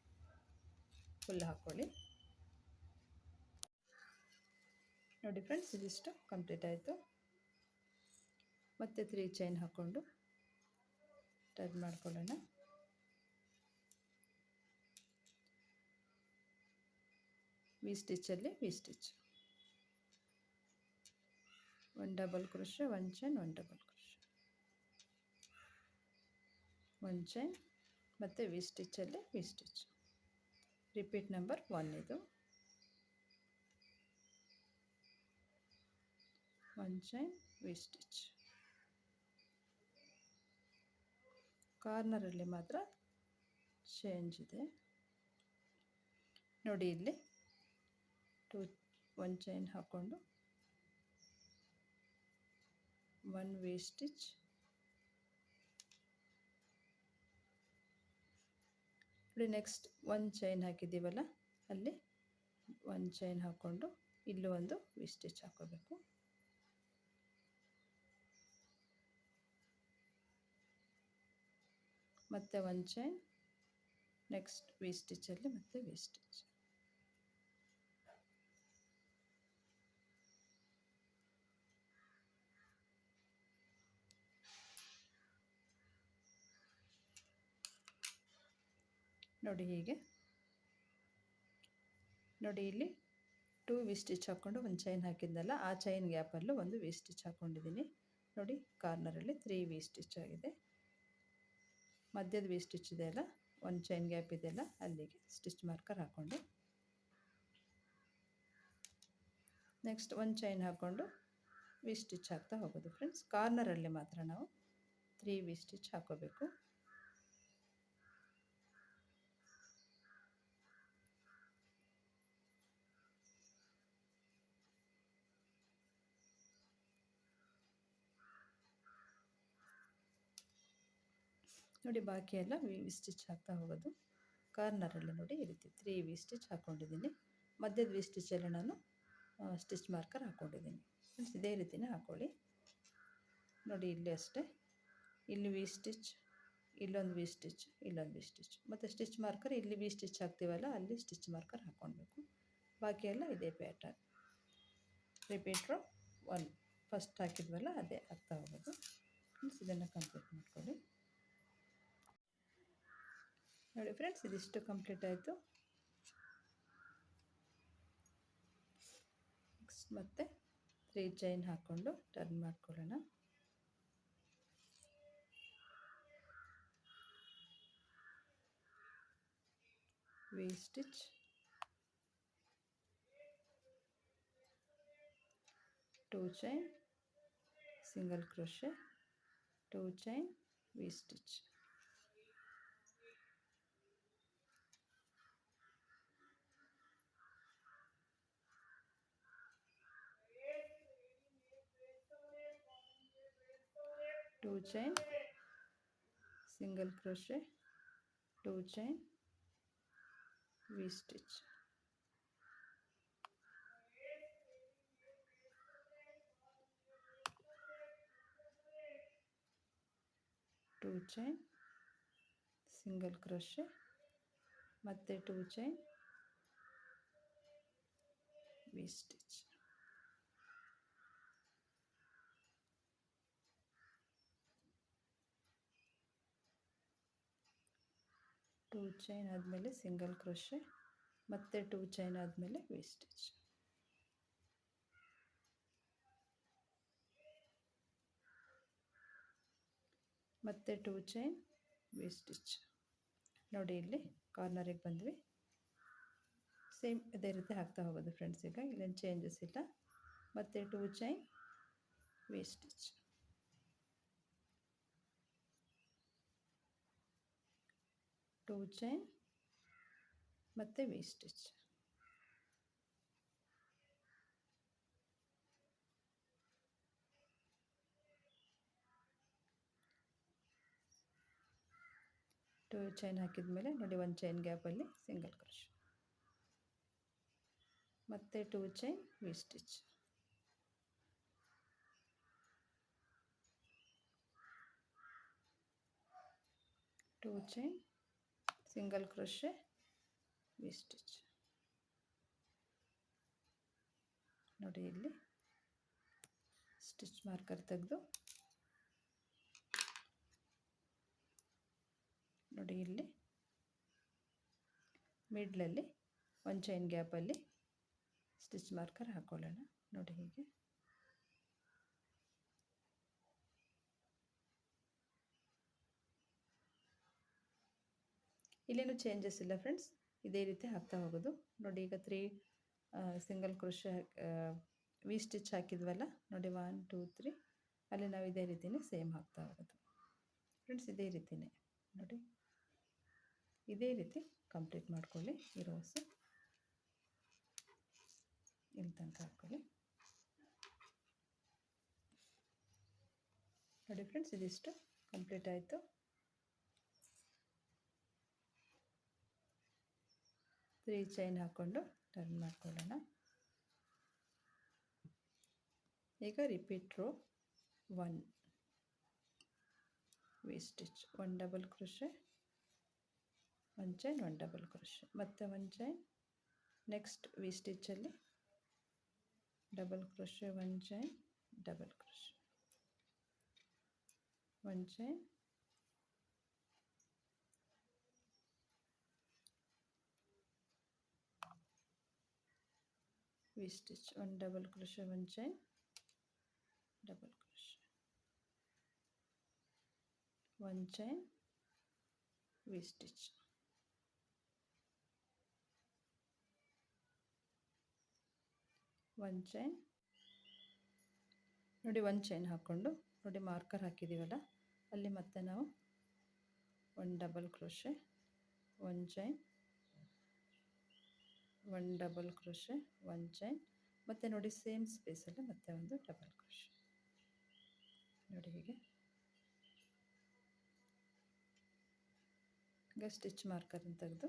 ಫುಲ್ ಹಾಕ್ಕೊಳ್ಳಿ. ನೋಡಿ ಫ್ರೆಂಡ್ಸ್ ಇದಿಷ್ಟು ಕಂಪ್ಲೀಟ್ ಆಯಿತು. ಮತ್ತೆ 3 ಚೈನ್ ಹಾಕ್ಕೊಂಡು ಟರ್ನ್ ಮಾಡ್ಕೊಳ್ಳೋಣ. ವಿ ಸ್ಟಿಚ್ಚಲ್ಲಿ V stitch, 1 double crochet, 1 chain, 1 double crochet, 1 chain, ಮತ್ತು ವಿ ಸ್ಟಿಚ್ಚಲ್ಲಿ ವಿ ಸ್ಟಿಚ್. ರಿಪೀಟ್ ನಂಬರ್ 1 ಇದು. 1 ಚೈನ್, ವಿ ಸ್ಟಿಚ್. ಕಾರ್ನರಲ್ಲಿ ಮಾತ್ರ ಚೇಂಜ್ ಇದೆ. ನೋಡಿ ಇಲ್ಲಿ 1 ಚೈನ್ ಹಾಕ್ಕೊಂಡು 1 ವಿ ಸ್ಟಿಚ್, ನೋಡಿ ನೆಕ್ಸ್ಟ್ 1 ಚೈನ್ ಹಾಕಿದ್ದೀವಲ್ಲ ಅಲ್ಲಿ 1 ಚೈನ್ ಹಾಕ್ಕೊಂಡು ಇಲ್ಲೂ ಒಂದು ವಿ ಸ್ಟಿಚ್ ಹಾಕೋಬೇಕು. ಮತ್ತೆ 1 ಚೈನ್, ನೆಕ್ಸ್ಟ್ ವಿ ಸ್ಟಿಚ್ಚಲ್ಲಿ ಮತ್ತೆ ವಿ ಸ್ಟಿಚ್. ನೋಡಿ ಹೀಗೆ ನೋಡಿ ಇಲ್ಲಿ 2 ವಿ ಸ್ಟಿಚ್ ಹಾಕ್ಕೊಂಡು 1 ಚೈನ್ ಹಾಕಿದ್ದಲ್ಲ, ಆ ಚೈನ್ ಗ್ಯಾಪಲ್ಲೂ ಒಂದು ವಿ ಸ್ಟಿಚ್ ಹಾಕ್ಕೊಂಡಿದ್ದೀನಿ. ನೋಡಿ ಕಾರ್ನರಲ್ಲಿ 3 ವಿ ಸ್ಟಿಚ್ ಆಗಿದೆ. ಮಧ್ಯದ ವಿ ಸ್ಟಿಚ್ ಇದೆಯಲ್ಲ, 1 ಚೈನ್ ಗ್ಯಾಪ್ ಇದೆಯಲ್ಲ, ಅಲ್ಲಿಗೆ ಸ್ಟಿಚ್ ಮಾರ್ಕರ್ ಹಾಕ್ಕೊಂಡು ನೆಕ್ಸ್ಟ್ 1 ಚೈನ್ ಹಾಕ್ಕೊಂಡು ವಿ ಸ್ಟಿಚ್ ಹಾಕ್ತಾ ಹೋಗೋದು ಫ್ರೆಂಡ್ಸ್. ಕಾರ್ನರಲ್ಲಿ ಮಾತ್ರ ನಾವು 3 ವಿ ಸ್ಟಿಚ್ ಹಾಕೋಬೇಕು. ನೋಡಿ ಬಾಕಿ ಎಲ್ಲ ವಿ ಸ್ಟಿಚ್ ಹಾಕ್ತಾ ಹೋಗೋದು. ಕಾರ್ನರಲ್ಲಿ ನೋಡಿ ಈ ರೀತಿ 3 ವಿ ಸ್ಟಿಚ್ ಹಾಕ್ಕೊಂಡಿದ್ದೀನಿ. ಮಧ್ಯದ ವಿ ಸ್ಟಿಚ್ಚಲ್ಲಿ ನಾನು ಸ್ಟಿಚ್ ಮಾರ್ಕರ್ ಹಾಕ್ಕೊಂಡಿದ್ದೀನಿ ಫ್ರೆಂಡ್ಸ್. ಇದೇ ರೀತಿನೇ ಹಾಕ್ಕೊಳ್ಳಿ. ನೋಡಿ ಇಲ್ಲಿ ಅಷ್ಟೇ, ಇಲ್ಲಿ ವಿ ಸ್ಟಿಚ್, ಇಲ್ಲೊಂದು ವಿ ಸ್ಟಿಚ್, ಇಲ್ಲೊಂದು ವಿ ಸ್ಟಿಚ್, ಮತ್ತು ಸ್ಟಿಚ್ ಮಾರ್ಕರ್ ಇಲ್ಲಿ ವಿ ಸ್ಟಿಚ್ ಹಾಕ್ತೀವಲ್ಲ ಅಲ್ಲಿ ಸ್ಟಿಚ್ ಮಾರ್ಕರ್ ಹಾಕ್ಕೊಳ್ಬೇಕು. ಬಾಕಿ ಎಲ್ಲ ಇದೇ ಪ್ಯಾಟರ್ನ್. ರಿಪೀಟ್ ರೋ 1 ಫಸ್ಟ್ ಹಾಕಿದ್ವಲ್ಲ ಅದೇ ಹಾಕ್ತಾ ಹೋಗೋದು ಫ್ರೆಂಡ್ಸ್. ಇದನ್ನು ಕಂಪ್ಲೀಟ್ ಮಾಡ್ಕೊಳ್ಳಿ. ನೋಡಿ ಫ್ರೆಂಡ್ಸ್, ಇದಿಷ್ಟು ಕಂಪ್ಲೀಟ್ ಆಯಿತು. ನೆಕ್ಸ್ಟ್ ಮತ್ತೆ 3 ಚೈನ್ ಹಾಕ್ಕೊಂಡು ಟರ್ನ್ ಮಾಡ್ಕೊಳ್ಳೋಣ. V stitch, 2 chain, single crochet, 2 chain, V stitch, 2 chain, single crochet, 2 chain, V stitch, 2 chain, single crochet, ಮತ್ತೆ 2 ಚೈನ್, ವಿ ಸ್ಟಿಚ್, 2 ಚೈನ್ ಆದಮೇಲೆ ಸಿಂಗಲ್ ಕ್ರೋಶೆ, ಮತ್ತೆ 2 ಚೈನ್ ಆದಮೇಲೆ ವಿ ಸ್ಟಿಚ್, ಮತ್ತೆ 2 ಚೈನ್, ವಿ ಸ್ಟಿಚ್. ನೋಡಿ ಇಲ್ಲಿ ಕಾರ್ನರಿಗೆ ಬಂದ್ವಿ. ಸೇಮ್ ಇದೇ ರೀತಿ ಹಾಕ್ತಾ ಹೋಗೋದು ಫ್ರೆಂಡ್ಸ್. ಈಗ ಇಲ್ಲೇನು ಚೇಂಜಸ್ ಇಲ್ಲ. ಮತ್ತೆ 2 ಚೈನ್, ವಿ ಸ್ಟಿಚ್, 2 ಚೈನ್, ಮತ್ತೆ ವಿ ಸ್ಟಿಚ್, 2 ಚೈನ್ ಹಾಕಿದ ಮೇಲೆ ನೋಡಿ 1 ಚೈನ್ ಗ್ಯಾಪಲ್ಲಿ ಸಿಂಗಲ್ ಕ್ರೋಶೆ, ಮತ್ತೆ 2 chain, V stitch, 2 chain, single crochet, V stitch. ನೋಡಿ ಇಲ್ಲಿ ಸ್ಟಿಚ್ ಮಾರ್ಕರ್ ತೆಗೆದು ನೋಡಿ ಇಲ್ಲಿ ಮಿಡ್ಲಲ್ಲಿ 1 ಚೈನ್ ಗ್ಯಾಪಲ್ಲಿ ಸ್ಟಿಚ್ ಮಾರ್ಕರ್ ಹಾಕ್ಕೊಳ್ಳೋಣ. ನೋಡಿ ಹೀಗೆ. ಇಲ್ಲೇನು ಚೇಂಜಸ್ ಇಲ್ಲ ಫ್ರೆಂಡ್ಸ್, ಇದೇ ರೀತಿ ಹಾಕ್ತಾ ಹೋಗೋದು. ನೋಡಿ ಈಗ 3 ಸಿಂಗಲ್ ಕ್ರೋಶೆ ವಿ ಸ್ಟಿಚ್ ಹಾಕಿದ್ವಲ್ಲ, ನೋಡಿ 1 2 3 ಅಲ್ಲಿ ನಾವು ಇದೇ ರೀತಿಯೇ ಸೇಮ್ ಹಾಕ್ತಾ ಹೋಗೋದು ಫ್ರೆಂಡ್ಸ್. ಇದೇ ರೀತಿಯೇ ನೋಡಿ, ಇದೇ ರೀತಿ ಕಂಪ್ಲೀಟ್ ಮಾಡ್ಕೊಳ್ಳಿ. ಈ ರೋಸ್ ಇಲ್ಲಿ ತನಕ ಹಾಕ್ಕೊಳ್ಳಿ. ನೋಡಿ ಫ್ರೆಂಡ್ಸ್, ಇದಿಷ್ಟು ಕಂಪ್ಲೀಟ್ ಆಯಿತು. ತ್ರೀ ಚೈನ್ ಹಾಕ್ಕೊಂಡು ಟರ್ನ್ ಮಾಡ್ಕೊಳ್ಳೋಣ. ಈಗ repeat row 1 V stitch, 1 double crochet, 1 chain, 1 double crochet, ಮತ್ತೆ 1 ಚೈನ್. ನೆಕ್ಸ್ಟ್ ವಿ ಸ್ಟಿಚ್ಚಲ್ಲಿ double crochet, 1 chain, double crochet, 1 chain, V stitch, 1 double crochet, 1 chain, double crochet, 1 chain, V stitch, 1 chain, ನೋಡಿ ಒಂದು ಚೈನ್ ಹಾಕ್ಕೊಂಡು ನೋಡಿ ಮಾರ್ಕರ್ ಹಾಕಿದ್ದೀವಲ್ಲ ಅಲ್ಲಿ ಮತ್ತೆ ನಾವು ಒಂದು ಡಬಲ್ ಕ್ರೋಶೆ, ಒಂದು ಚೈನ್, ಒಂದು ಡಬಲ್ ಕ್ರೋಶೆ, ಒಂದು ಚೈನ್, ಮತ್ತು ನೋಡಿ ಸೇಮ್ ಸ್ಪೇಸಲ್ಲಿ ಮತ್ತೆ ಒಂದು ಡಬಲ್ ಕ್ರೋಶೆ. ನೋಡಿ ಹೀಗೆ ಈಗ ಸ್ಟಿಚ್ ಮಾರ್ಕರನ್ನು ತೆಗೆದು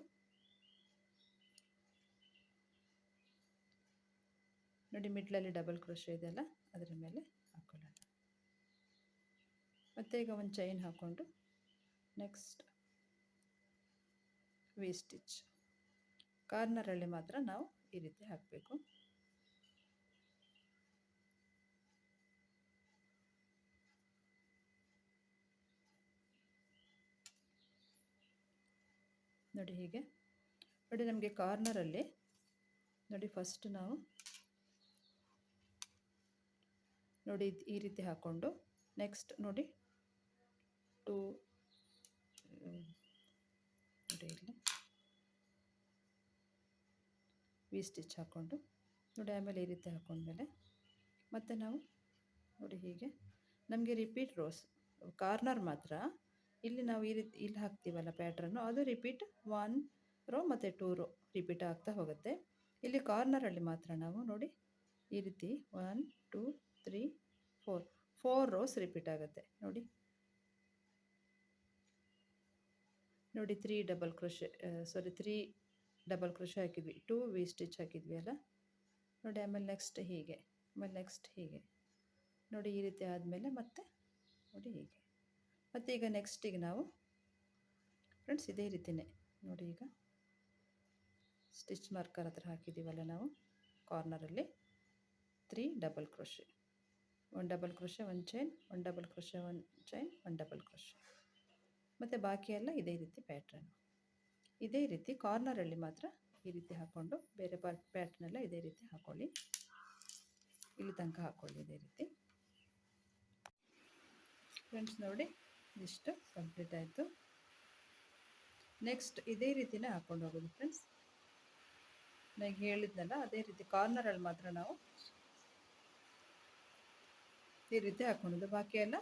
ನೋಡಿ ಮಿಡ್ಲಲ್ಲಿ ಡಬಲ್ ಕ್ರೋಶೆ ಇದೆಯಲ್ಲ ಅದರ ಮೇಲೆ ಹಾಕೊಳ್ಳೋಣ. ಮತ್ತು ಈಗ ಒಂದು ಚೈನ್ ಹಾಕ್ಕೊಂಡು ನೆಕ್ಸ್ಟ್ ವಿ ಸ್ಟಿಚ್. ಕಾರ್ನರಲ್ಲಿ ಮಾತ್ರ ನಾವು ಈ ರೀತಿ ಹಾಕಬೇಕು. ನೋಡಿ ಹೀಗೆ ನೋಡಿ ನಮಗೆ ಕಾರ್ನರಲ್ಲಿ ನೋಡಿ ಫಸ್ಟ್ ನಾವು ನೋಡಿ ಈ ರೀತಿ ಹಾಕ್ಕೊಂಡು ನೆಕ್ಸ್ಟ್ ನೋಡಿ ನೋಡಿ ಇಲ್ಲಿ ವಿ ಸ್ಟಿಚ್ ಹಾಕ್ಕೊಂಡು ನೋಡಿ ಆಮೇಲೆ ಈ ರೀತಿ ಹಾಕ್ಕೊಂಡ್ಮೇಲೆ ಮತ್ತು ನಾವು ನೋಡಿ ಹೀಗೆ ನಮಗೆ ರಿಪೀಟ್ ರೋಸ್ ಕಾರ್ನರ್ ಮಾತ್ರ ಇಲ್ಲಿ ನಾವು ಈ ರೀತಿ ಇಲ್ಲಿ ಹಾಕ್ತೀವಲ್ಲ ಪ್ಯಾಟ್ರನ್ನು ಅದು ರಿಪೀಟ್ 1 ರೋ ಮತ್ತು 2 ರೋ ರಿಪೀಟ್ ಆಗ್ತಾ ಹೋಗುತ್ತೆ. ಇಲ್ಲಿ ಕಾರ್ನರಲ್ಲಿ ಮಾತ್ರ ನಾವು ನೋಡಿ ಈ ರೀತಿ 1 2 3 4 ರೋಸ್ ರಿಪೀಟ್ ಆಗುತ್ತೆ. ನೋಡಿ ನೋಡಿ 3 ಡಬಲ್ ಕ್ರೋಶೆ ಸಾರಿ 3 ಡಬಲ್ ಕ್ರೋಶೆ ಹಾಕಿದ್ವಿ, 2 ವಿ ಸ್ಟಿಚ್ ಹಾಕಿದ್ವಿ ಅಲ್ಲ ನೋಡಿ. ಆಮೇಲೆ ನೆಕ್ಸ್ಟ್ ಹೀಗೆ, ಆಮೇಲೆ ನೆಕ್ಸ್ಟ್ ಹೀಗೆ ನೋಡಿ ಈ ರೀತಿ ಆದಮೇಲೆ ಮತ್ತೆ ನೋಡಿ ಹೀಗೆ. ಮತ್ತು ಈಗ ನೆಕ್ಸ್ಟಿಗೆ ನಾವು ಫ್ರೆಂಡ್ಸ್ ಇದೇ ರೀತಿಯೇ ನೋಡಿ ಈಗ ಸ್ಟಿಚ್ ಮಾರ್ಕರ್ ಹತ್ರ ಹಾಕಿದ್ದೀವಲ್ಲ ನಾವು ಕಾರ್ನರಲ್ಲಿ 3 double crochet, 1 double crochet, 1 chain, 1 double crochet, 1 chain, 1 double crochet, ಮತ್ತು ಬಾಕಿ ಎಲ್ಲ ಇದೇ ರೀತಿ ಪ್ಯಾಟ್ರನ್. ಇದೇ ರೀತಿ ಕಾರ್ನರಲ್ಲಿ ಮಾತ್ರ ಈ ರೀತಿ ಹಾಕ್ಕೊಂಡು ಬೇರೆ ಪ್ಯಾಟ್ರನೆಲ್ಲ ಇದೇ ರೀತಿ ಹಾಕ್ಕೊಳ್ಳಿ, ಇಲ್ಲಿ ತನಕ ಹಾಕ್ಕೊಳ್ಳಿ ಇದೇ ರೀತಿ. ಫ್ರೆಂಡ್ಸ್ ನೋಡಿ ಇಷ್ಟು ಕಂಪ್ಲೀಟ್ ಆಯಿತು. ನೆಕ್ಸ್ಟ್ ಇದೇ ರೀತಿನೇ ಹಾಕ್ಕೊಂಡು ಹೋಗೋದು ಫ್ರೆಂಡ್ಸ್. ನಾನು ಹೇಳಿದ್ನಲ್ಲ ಅದೇ ರೀತಿ ಕಾರ್ನರಲ್ಲಿ ಮಾತ್ರ ನಾವು ಈ ರೀತಿ ಹಾಕ್ಕೊಳ್ಳೋದು, ಬಾಕಿ ಎಲ್ಲ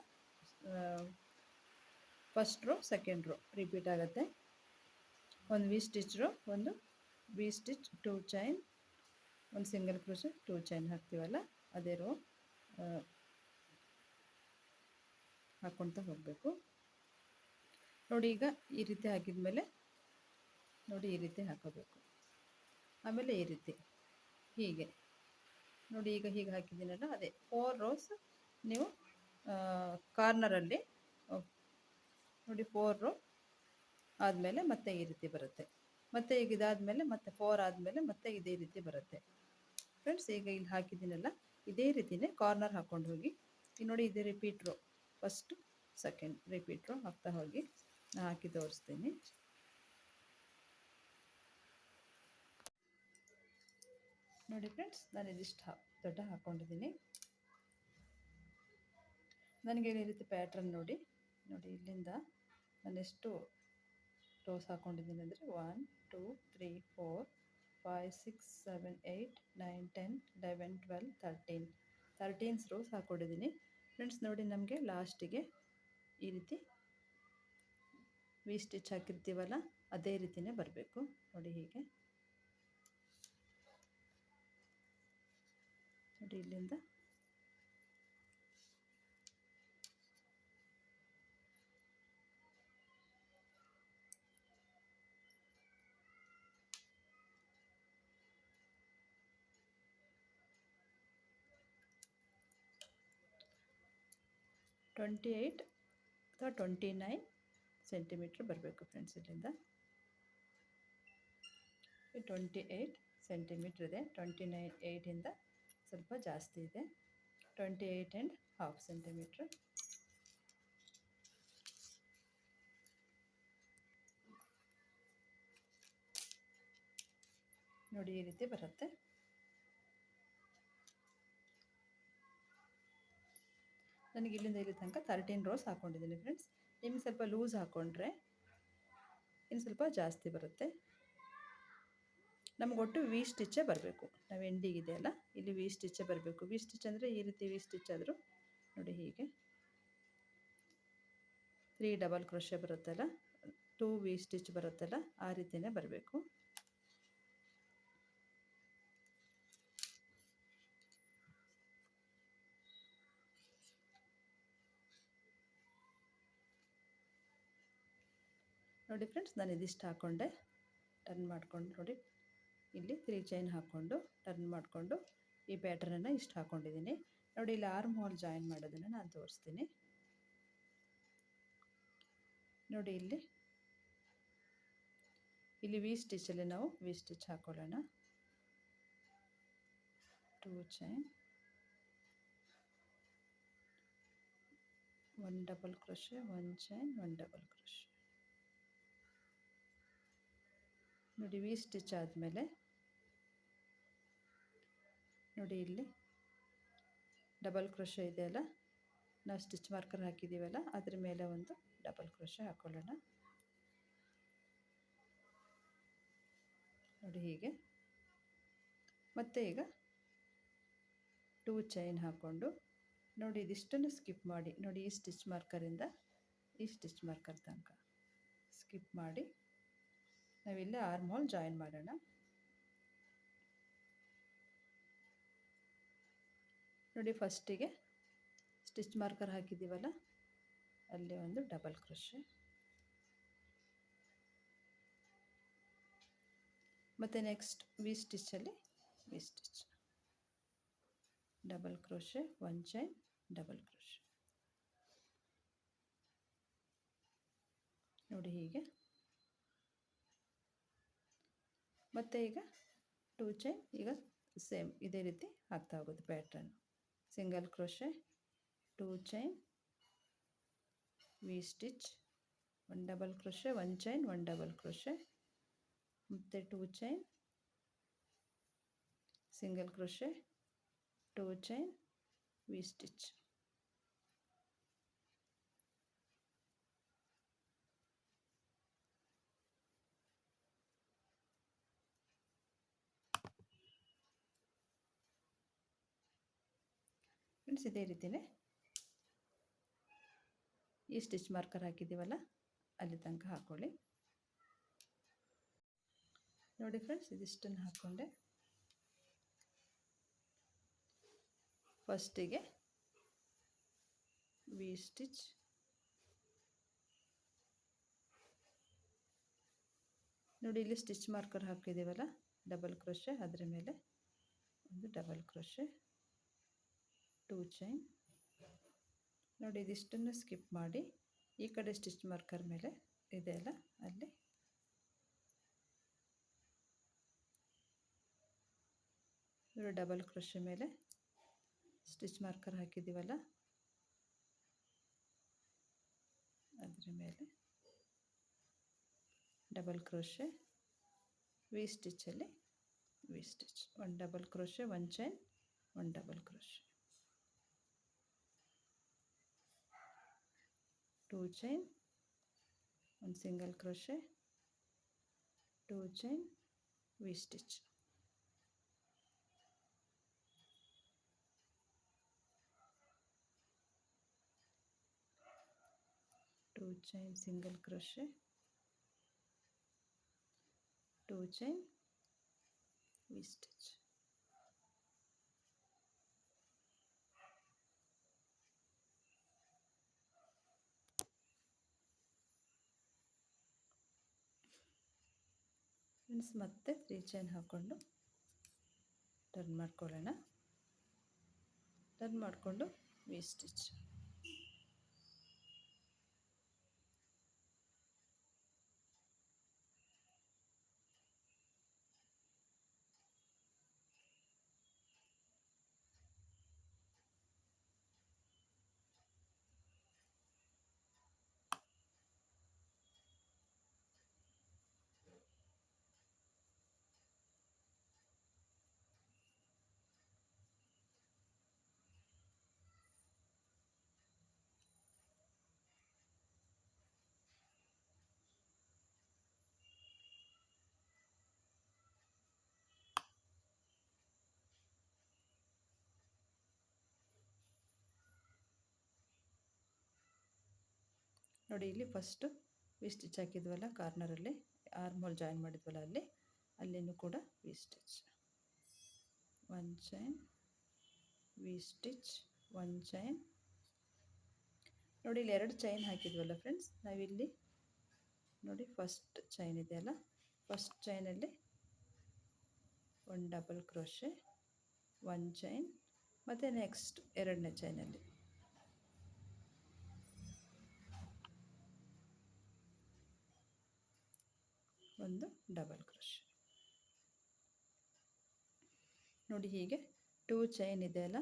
first row second row repeat ಆಗುತ್ತೆ. ಒಂದು ವಿ ಸ್ಟಿಚ್ ರೋ, ಒಂದು ವಿ ಸ್ಟಿಚ್, 2 ಚೈನ್, ಒಂದು ಸಿಂಗಲ್ ಕ್ರೋಶೆ, 2 ಚೈನ್ ಹಾಕ್ತೀವಲ್ಲ ಅದೇ ರೋ ಹಾಕ್ಕೊಳ್ತಾ ಹೋಗಬೇಕು. ನೋಡಿ ಈಗ ಈ ರೀತಿ ಹಾಕಿದ ಮೇಲೆ ನೋಡಿ ಈ ರೀತಿ ಹಾಕೋಬೇಕು. ಆಮೇಲೆ ಈ ರೀತಿ ಹೀಗೆ ನೋಡಿ ಈಗ ಹೀಗೆ ಹಾಕಿದ್ದೀನಲ್ಲ ಅದೇ 4 ರೋಸ್ ನೀವು ಕಾರ್ನರಲ್ಲಿ ನೋಡಿ 4 ರೋ ಆದಮೇಲೆ ಮತ್ತೆ ಈ ರೀತಿ ಬರುತ್ತೆ. ಮತ್ತು ಈಗ ಇದಾದಮೇಲೆ ಮತ್ತೆ 4 ಆದಮೇಲೆ ಮತ್ತೆ ಇದೇ ರೀತಿ ಬರುತ್ತೆ ಫ್ರೆಂಡ್ಸ್. ಈಗ ಇಲ್ಲಿ ಹಾಕಿದ್ದೀನಲ್ಲ ಇದೇ ರೀತಿಯೇ ಕಾರ್ನರ್ ಹಾಕ್ಕೊಂಡು ಹೋಗಿ ನೋಡಿ ಇದೇ repeat row, first second repeat row ಹಾಕ್ತಾ ಹೋಗಿ ನಾನು ಹಾಕಿ ತೋರಿಸ್ತೀನಿ. ನೋಡಿ ಫ್ರೆಂಡ್ಸ್ ನಾನು ಇದಿಷ್ಟು ದೊಡ್ಡ ಹಾಕ್ಕೊಂಡಿದ್ದೀನಿ. ನನಗೆ ಈ ರೀತಿ ಪ್ಯಾಟ್ರನ್ ನೋಡಿ ನೋಡಿ ಇಲ್ಲಿಂದ ನಾನೆಷ್ಟು ರೋಸ್ ಹಾಕ್ಕೊಂಡಿದ್ದೀನಿ ಅಂದರೆ 1 2 3 4 5 6 7 8 9 10 11 12 13 ರೋಸ್ ಹಾಕ್ಕೊಂಡಿದ್ದೀನಿ ಫ್ರೆಂಡ್ಸ್. ನೋಡಿ ನಮಗೆ ಲಾಸ್ಟಿಗೆ ಈ ರೀತಿ ವಿ ಸ್ಟಿಚ್ ಹಾಕಿರ್ತೀವಲ್ಲ ಅದೇ ರೀತಿಯೇ ಬರಬೇಕು ನೋಡಿ ಹೀಗೆ ನೋಡಿ ಇಲ್ಲಿಂದ ಟ್ವೆಂಟಿ 8 ಅಥವಾ 29 ಸೆಂಟಿಮೀಟ್ರ್ ಬರಬೇಕು ಫ್ರೆಂಡ್ಸ್. ಇಲ್ಲಿಂದ 28 ಸೆಂಟಿಮೀಟ್ರ್ ಇದೆ, 29 8ಇಂದ ಸ್ವಲ್ಪ ಜಾಸ್ತಿ ಇದೆ, 28.5 ಸೆಂಟಿಮೀಟ್ರ್. ನೋಡಿ ಈ ರೀತಿ ಬರುತ್ತೆ. ನನಗೆ ಇಲ್ಲಿಂದ ಇಲ್ಲಿ ತನಕ 13 ರೋಸ್ ಹಾಕ್ಕೊಂಡಿದ್ದೀನಿ ಫ್ರೆಂಡ್ಸ್. ನಿಮಗೆ ಸ್ವಲ್ಪ ಲೂಸ್ ಹಾಕ್ಕೊಂಡ್ರೆ ಇನ್ನು ಸ್ವಲ್ಪ ಜಾಸ್ತಿ ಬರುತ್ತೆ. ನಮ್ಗೆ ಒಟ್ಟು ವಿ ಸ್ಟಿಚ್ಚೇ ಬರಬೇಕು. ನಾವು ಎಂಡಿಗಿದೆ ಅಲ್ಲ ಇಲ್ಲಿ ವಿ ಸ್ಟಿಚ್ಚೇ ಬರಬೇಕು. ವಿ ಸ್ಟಿಚ್ ಅಂದರೆ ಈ ರೀತಿ ವಿ ಸ್ಟಿಚ್ ಆದರೂ ನೋಡಿ ಹೀಗೆ 3 ಡಬಲ್ ಕ್ರೋಶೆ ಬರುತ್ತಲ್ಲ, 2 ವಿ ಸ್ಟಿಚ್ ಬರುತ್ತಲ್ಲ, ಆ ರೀತಿಯೇ ಬರಬೇಕು. ನೋಡಿ ಫ್ರೆಂಡ್ಸ್, ನಾನು ಇದಿಷ್ಟು ಹಾಕ್ಕೊಂಡೆ, ಟರ್ನ್ ಮಾಡಿಕೊಂಡು ನೋಡಿ ಇಲ್ಲಿ 3 ಚೈನ್ ಹಾಕ್ಕೊಂಡು ಟರ್ನ್ ಮಾಡಿಕೊಂಡು ಈ ಪ್ಯಾಟರ್ನನ್ನು ಇಷ್ಟು ಹಾಕ್ಕೊಂಡಿದ್ದೀನಿ. ನೋಡಿ ಇಲ್ಲಿ ಆರ್ಮ್ ಹೋಲ್ ಜಾಯಿನ್ ಮಾಡೋದನ್ನು ನಾನು ತೋರಿಸ್ತೀನಿ. ನೋಡಿ ಇಲ್ಲಿ ವಿ ಸ್ಟಿಚಲ್ಲಿ ನಾವು ವಿ ಸ್ಟಿಚ್ ಹಾಕೊಳ್ಳೋಣ. 2 chain, 1 double crochet, 1 chain, 1 double crochet. ನೋಡಿ ವಿ ಸ್ಟಿಚ್ ಆದಮೇಲೆ ನೋಡಿ ಇಲ್ಲಿ ಡಬಲ್ ಕ್ರೋಶೆ ಇದೆಯಲ್ಲ, ನಾವು ಸ್ಟಿಚ್ ಮಾರ್ಕರ್ ಹಾಕಿದ್ದೀವಲ್ಲ, ಅದ್ರ ಮೇಲೆ ಒಂದು ಡಬಲ್ ಕ್ರೋಶೆ ಹಾಕೊಳ್ಳೋಣ. ನೋಡಿ ಹೀಗೆ. ಮತ್ತು ಈಗ 2 ಚೈನ್ ಹಾಕ್ಕೊಂಡು ನೋಡಿ ಇದಿಷ್ಟನ್ನು ಸ್ಕಿಪ್ ಮಾಡಿ, ನೋಡಿ ಈ ಸ್ಟಿಚ್ ಮಾರ್ಕರಿಂದ ಈ ಸ್ಟಿಚ್ ಮಾರ್ಕರ್ ತನಕ ಸ್ಕಿಪ್ ಮಾಡಿ ನಾವಿಲ್ಲಿ ಆರ್ಮ್ ಹೋಲ್ ಜಾಯಿನ್ ಮಾಡೋಣ. ನೋಡಿ ಫಸ್ಟಿಗೆ ಸ್ಟಿಚ್ ಮಾರ್ಕರ್ ಹಾಕಿದ್ದೀವಲ್ಲ, ಅಲ್ಲಿ ಒಂದು ಡಬಲ್ ಕ್ರೋಶೆ, ಮತ್ತು ನೆಕ್ಸ್ಟ್ ವಿ ಸ್ಟಿಚ್ಚಲ್ಲಿ V stitch, double crochet, 1 chain, double crochet. ನೋಡಿ ಹೀಗೆ. ಮತ್ತು ಈಗ 2 ಚೈನ್, ಈಗ ಸೇಮ್ ಇದೇ ರೀತಿ ಆಗ್ತಾ ಹೋಗುತ್ತೆ pattern. Single crochet, 2 chain, V stitch, 1 double crochet, 1 chain, 1 double crochet, ಮತ್ತು 2 chain, single crochet, 2 chain, V stitch. Friends, ಇದೇ ರೀತಿಯೇ ಈ ಸ್ಟಿಚ್ ಮಾರ್ಕರ್ ಹಾಕಿದ್ದೀವಲ್ಲ, ಅಲ್ಲಿ ತನಕ ಹಾಕ್ಕೊಳ್ಳಿ. ನೋಡಿ ಫ್ರೆಂಡ್ಸ್, ಇದಿಷ್ಟನ್ನು ಹಾಕ್ಕೊಂಡೆ. ಫಸ್ಟಿಗೆ ವಿ ಸ್ಟಿಚ್, ನೋಡಿ ಇಲ್ಲಿ ಸ್ಟಿಚ್ ಮಾರ್ಕರ್ ಹಾಕಿದ್ದೀವಲ್ಲ, ಡಬಲ್ ಕ್ರೋಶೆ, ಅದರ ಮೇಲೆ ಒಂದು ಡಬಲ್ ಕ್ರೋಶೆ, 2 ಚೈನ್. ನೋಡಿ ಇದಿಷ್ಟನ್ನು ಸ್ಕಿಪ್ ಮಾಡಿ ಈ ಕಡೆ ಸ್ಟಿಚ್ ಮಾರ್ಕರ್ ಮೇಲೆ ಇದೆಯಲ್ಲ, ಅಲ್ಲಿ ಡಬಲ್ ಕ್ರೋಶೆ ಮೇಲೆ ಸ್ಟಿಚ್ ಮಾರ್ಕರ್ ಹಾಕಿದ್ದೀವಲ್ಲ, ಅದರ ಮೇಲೆ ಡಬಲ್ ಕ್ರೋಶೆ, ವಿ ಸ್ಟಿಚ್ಚಲ್ಲಿ V stitch, 1 double crochet, 1 chain, 1 double crochet, 2 chain, 1 single crochet, 2 chain, V stitch. Two chain, single crochet, 2 chain, V stitch. Friends, ಮತ್ತೆ 3 ಚೈನ್ ಹಾಕ್ಕೊಂಡು ಟರ್ನ್ ಮಾಡ್ಕೊಳ್ಳೋಣ. ಟರ್ನ್ ಮಾಡಿಕೊಂಡು ವಿ ಸ್ಟಿಚ್. ನೋಡಿ ಇಲ್ಲಿ ಫಸ್ಟು ವಿ ಸ್ಟಿಚ್ ಹಾಕಿದ್ವಲ್ಲ ಕಾರ್ನರಲ್ಲಿ, ಆರ್ಮ್ ಹೋಲ್ ಜಾಯಿನ್ ಮಾಡಿದ್ವಲ್ಲ ಅಲ್ಲಿನೂ ಕೂಡ V stitch, 1 chain, V stitch, 1 chain. ನೋಡಿ ಇಲ್ಲಿ 2 ಚೈನ್ ಹಾಕಿದ್ವಲ್ಲ ಫ್ರೆಂಡ್ಸ್, ನಾವಿಲ್ಲಿ ನೋಡಿ ಫಸ್ಟ್ ಚೈನ್ ಇದೆಯಲ್ಲ, ಫಸ್ಟ್ ಚೈನಲ್ಲಿ 1 ಡಬಲ್ ಕ್ರೋಶೆ, 1 ಚೈನ್, ಮತ್ತು ನೆಕ್ಸ್ಟ್ 2ನೇ ಚೈನಲ್ಲಿ ಒಂದು ಡಬಲ್ ಕ್ರೋಶೆ. ನೋಡಿ ಹೀಗೆ 2 ಚೈನ್ ಇದೆಯಲ್ಲ,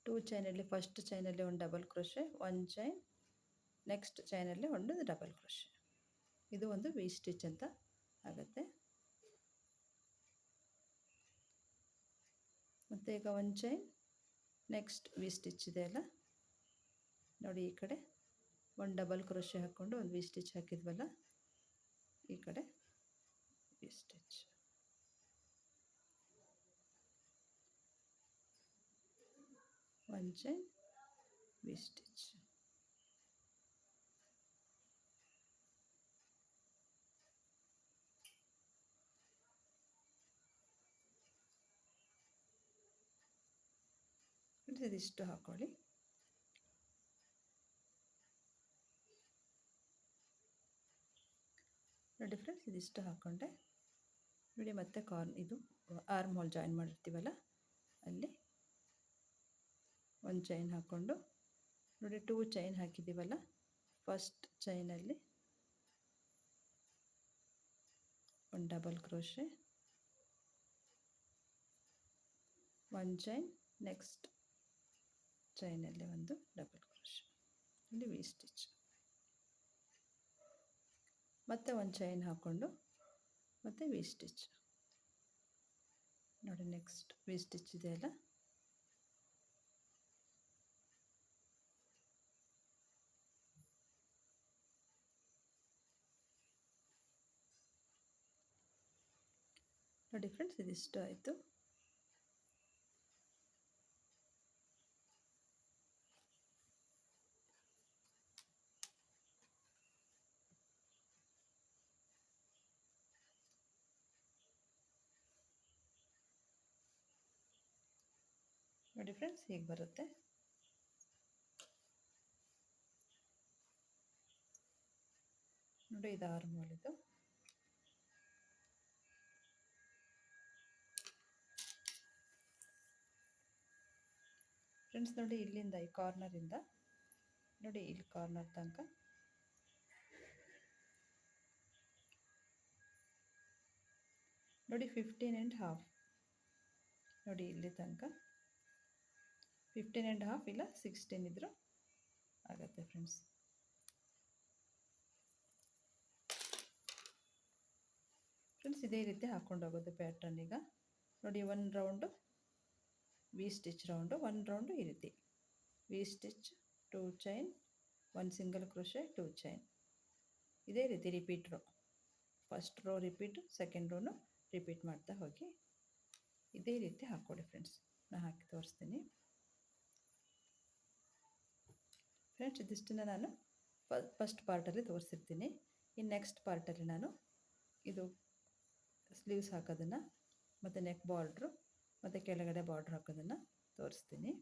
2 ಚೈನಲ್ಲಿ ಫಸ್ಟ್ ಚೈನಲ್ಲಿ 1 ಡಬಲ್ ಕ್ರೋಶೆ, 1 ಚೈನ್, ನೆಕ್ಸ್ಟ್ ಚೈನಲ್ಲಿ 1 ಡಬಲ್ ಕ್ರೋಶೆ. ಇದು ಒಂದು ವಿ ಸ್ಟಿಚ್ ಅಂತ ಆಗುತ್ತೆ. ಮತ್ತು ಈಗ 1 ಚೈನ್, ನೆಕ್ಸ್ಟ್ ವಿ ಸ್ಟಿಚ್ ಇದೆಯಲ್ಲ, ನೋಡಿ ಈ ಕಡೆ 1 ಡಬಲ್ ಕ್ರೋಶೆ ಹಾಕ್ಕೊಂಡು ಒಂದು ವಿ ಸ್ಟಿಚ್ ಹಾಕಿದ್ವಲ್ಲ, ಈ ಕಡೆ V stitch, 1 chain, V stitch. ಇದಿಷ್ಟು ಹಾಕ್ಕೊಳ್ಳಿ. ನೋಡಿ ಫ್ರೆಂಡ್ಸ್, ಇದಿಷ್ಟು ಹಾಕ್ಕೊಂಡೆ. ನೋಡಿ ಮತ್ತೆ ಇದು ಆರ್ಮ್ ಹೋಲ್ ಜಾಯಿನ್ ಮಾಡಿರ್ತೀವಲ್ಲ ಅಲ್ಲಿ 1 ಚೈನ್ ಹಾಕ್ಕೊಂಡು, ನೋಡಿ 2 ಚೈನ್ ಹಾಕಿದ್ದೀವಲ್ಲ, ಫಸ್ಟ್ ಚೈನಲ್ಲಿ 1 ಡಬಲ್ ಕ್ರೋಶೆ, 1 ಚೈನ್, ನೆಕ್ಸ್ಟ್ ಚೈನಲ್ಲಿ 1 ಡಬಲ್ ಕ್ರೋಶೆ, ಇಲ್ಲಿ ವಿ ಸ್ಟಿಚ್, ಮತ್ತೆ 1 ಚೈನ್ ಹಾಕ್ಕೊಂಡು ಮತ್ತೆ ವಿ ಸ್ಟಿಚ್. ನೋಡಿ ನೆಕ್ಸ್ಟ್ ವಿ ಸ್ಟಿಚ್ ಇದೆಯಲ್ಲ, ನೋಡಿ ಫ್ರೆಂಡ್ಸ್, ಇದಿಷ್ಟು ಆಯಿತು. ನೋಡಿ ಫ್ರೆಂಡ್ಸ್, ಹೀಗೆ ಬರುತ್ತೆ. ನೋಡಿ ಇದು ಆರ್ಮ್ ಹೋಲ್ ಇದು. ಫ್ರೆಂಡ್ಸ್ ನೋಡಿ, ಇಲ್ಲಿಂದ ಈ ಕಾರ್ನರಿಂದ ನೋಡಿ ಇಲ್ಲಿ ಕಾರ್ನರ್ ತನಕ ನೋಡಿ 15.5, ನೋಡಿ ಇಲ್ಲಿ ತನಕ 15.5 ಇಲ್ಲ 16 ಇದ್ರೂ ಆಗುತ್ತೆ ಫ್ರೆಂಡ್ಸ್. ಫ್ರೆಂಡ್ಸ್ ಇದೇ ರೀತಿ ಹಾಕ್ಕೊಂಡು ಹೋಗೋದು ಪ್ಯಾಟ್ರನ್. ಈಗ ನೋಡಿ 1 round V stitch round, 1 round ಈ ರೀತಿ V stitch, 2 chain, 1 single crochet, 2 chain, ಇದೇ ರೀತಿ repeat row, first row repeat, second ರೋನು ರಿಪೀಟ್ ಮಾಡ್ತಾ ಹೋಗಿ ಇದೇ ರೀತಿ ಹಾಕ್ಕೊಡಿ ಫ್ರೆಂಡ್ಸ್. ನಾನು ಹಾಕಿ ತೋರಿಸ್ತೀನಿ ಫ್ರೆಂಡ್ಸ್. ಇದಿಷ್ಟನ್ನು ನಾನು ಫಸ್ಟ್ ಪಾರ್ಟಲ್ಲಿ ತೋರಿಸಿರ್ತೀನಿ. ಇನ್ನು ನೆಕ್ಸ್ಟ್ ಪಾರ್ಟಲ್ಲಿ ನಾನು ಇದು ಸ್ಲೀವ್ಸ್ ಹಾಕೋದನ್ನು ಮತ್ತು ನೆಕ್ ಬಾರ್ಡ್ರು ಮತ್ತು ಕೆಳಗಡೆ ಬಾರ್ಡ್ರ್ ಹಾಕೋದನ್ನು ತೋರಿಸ್ತೀನಿ.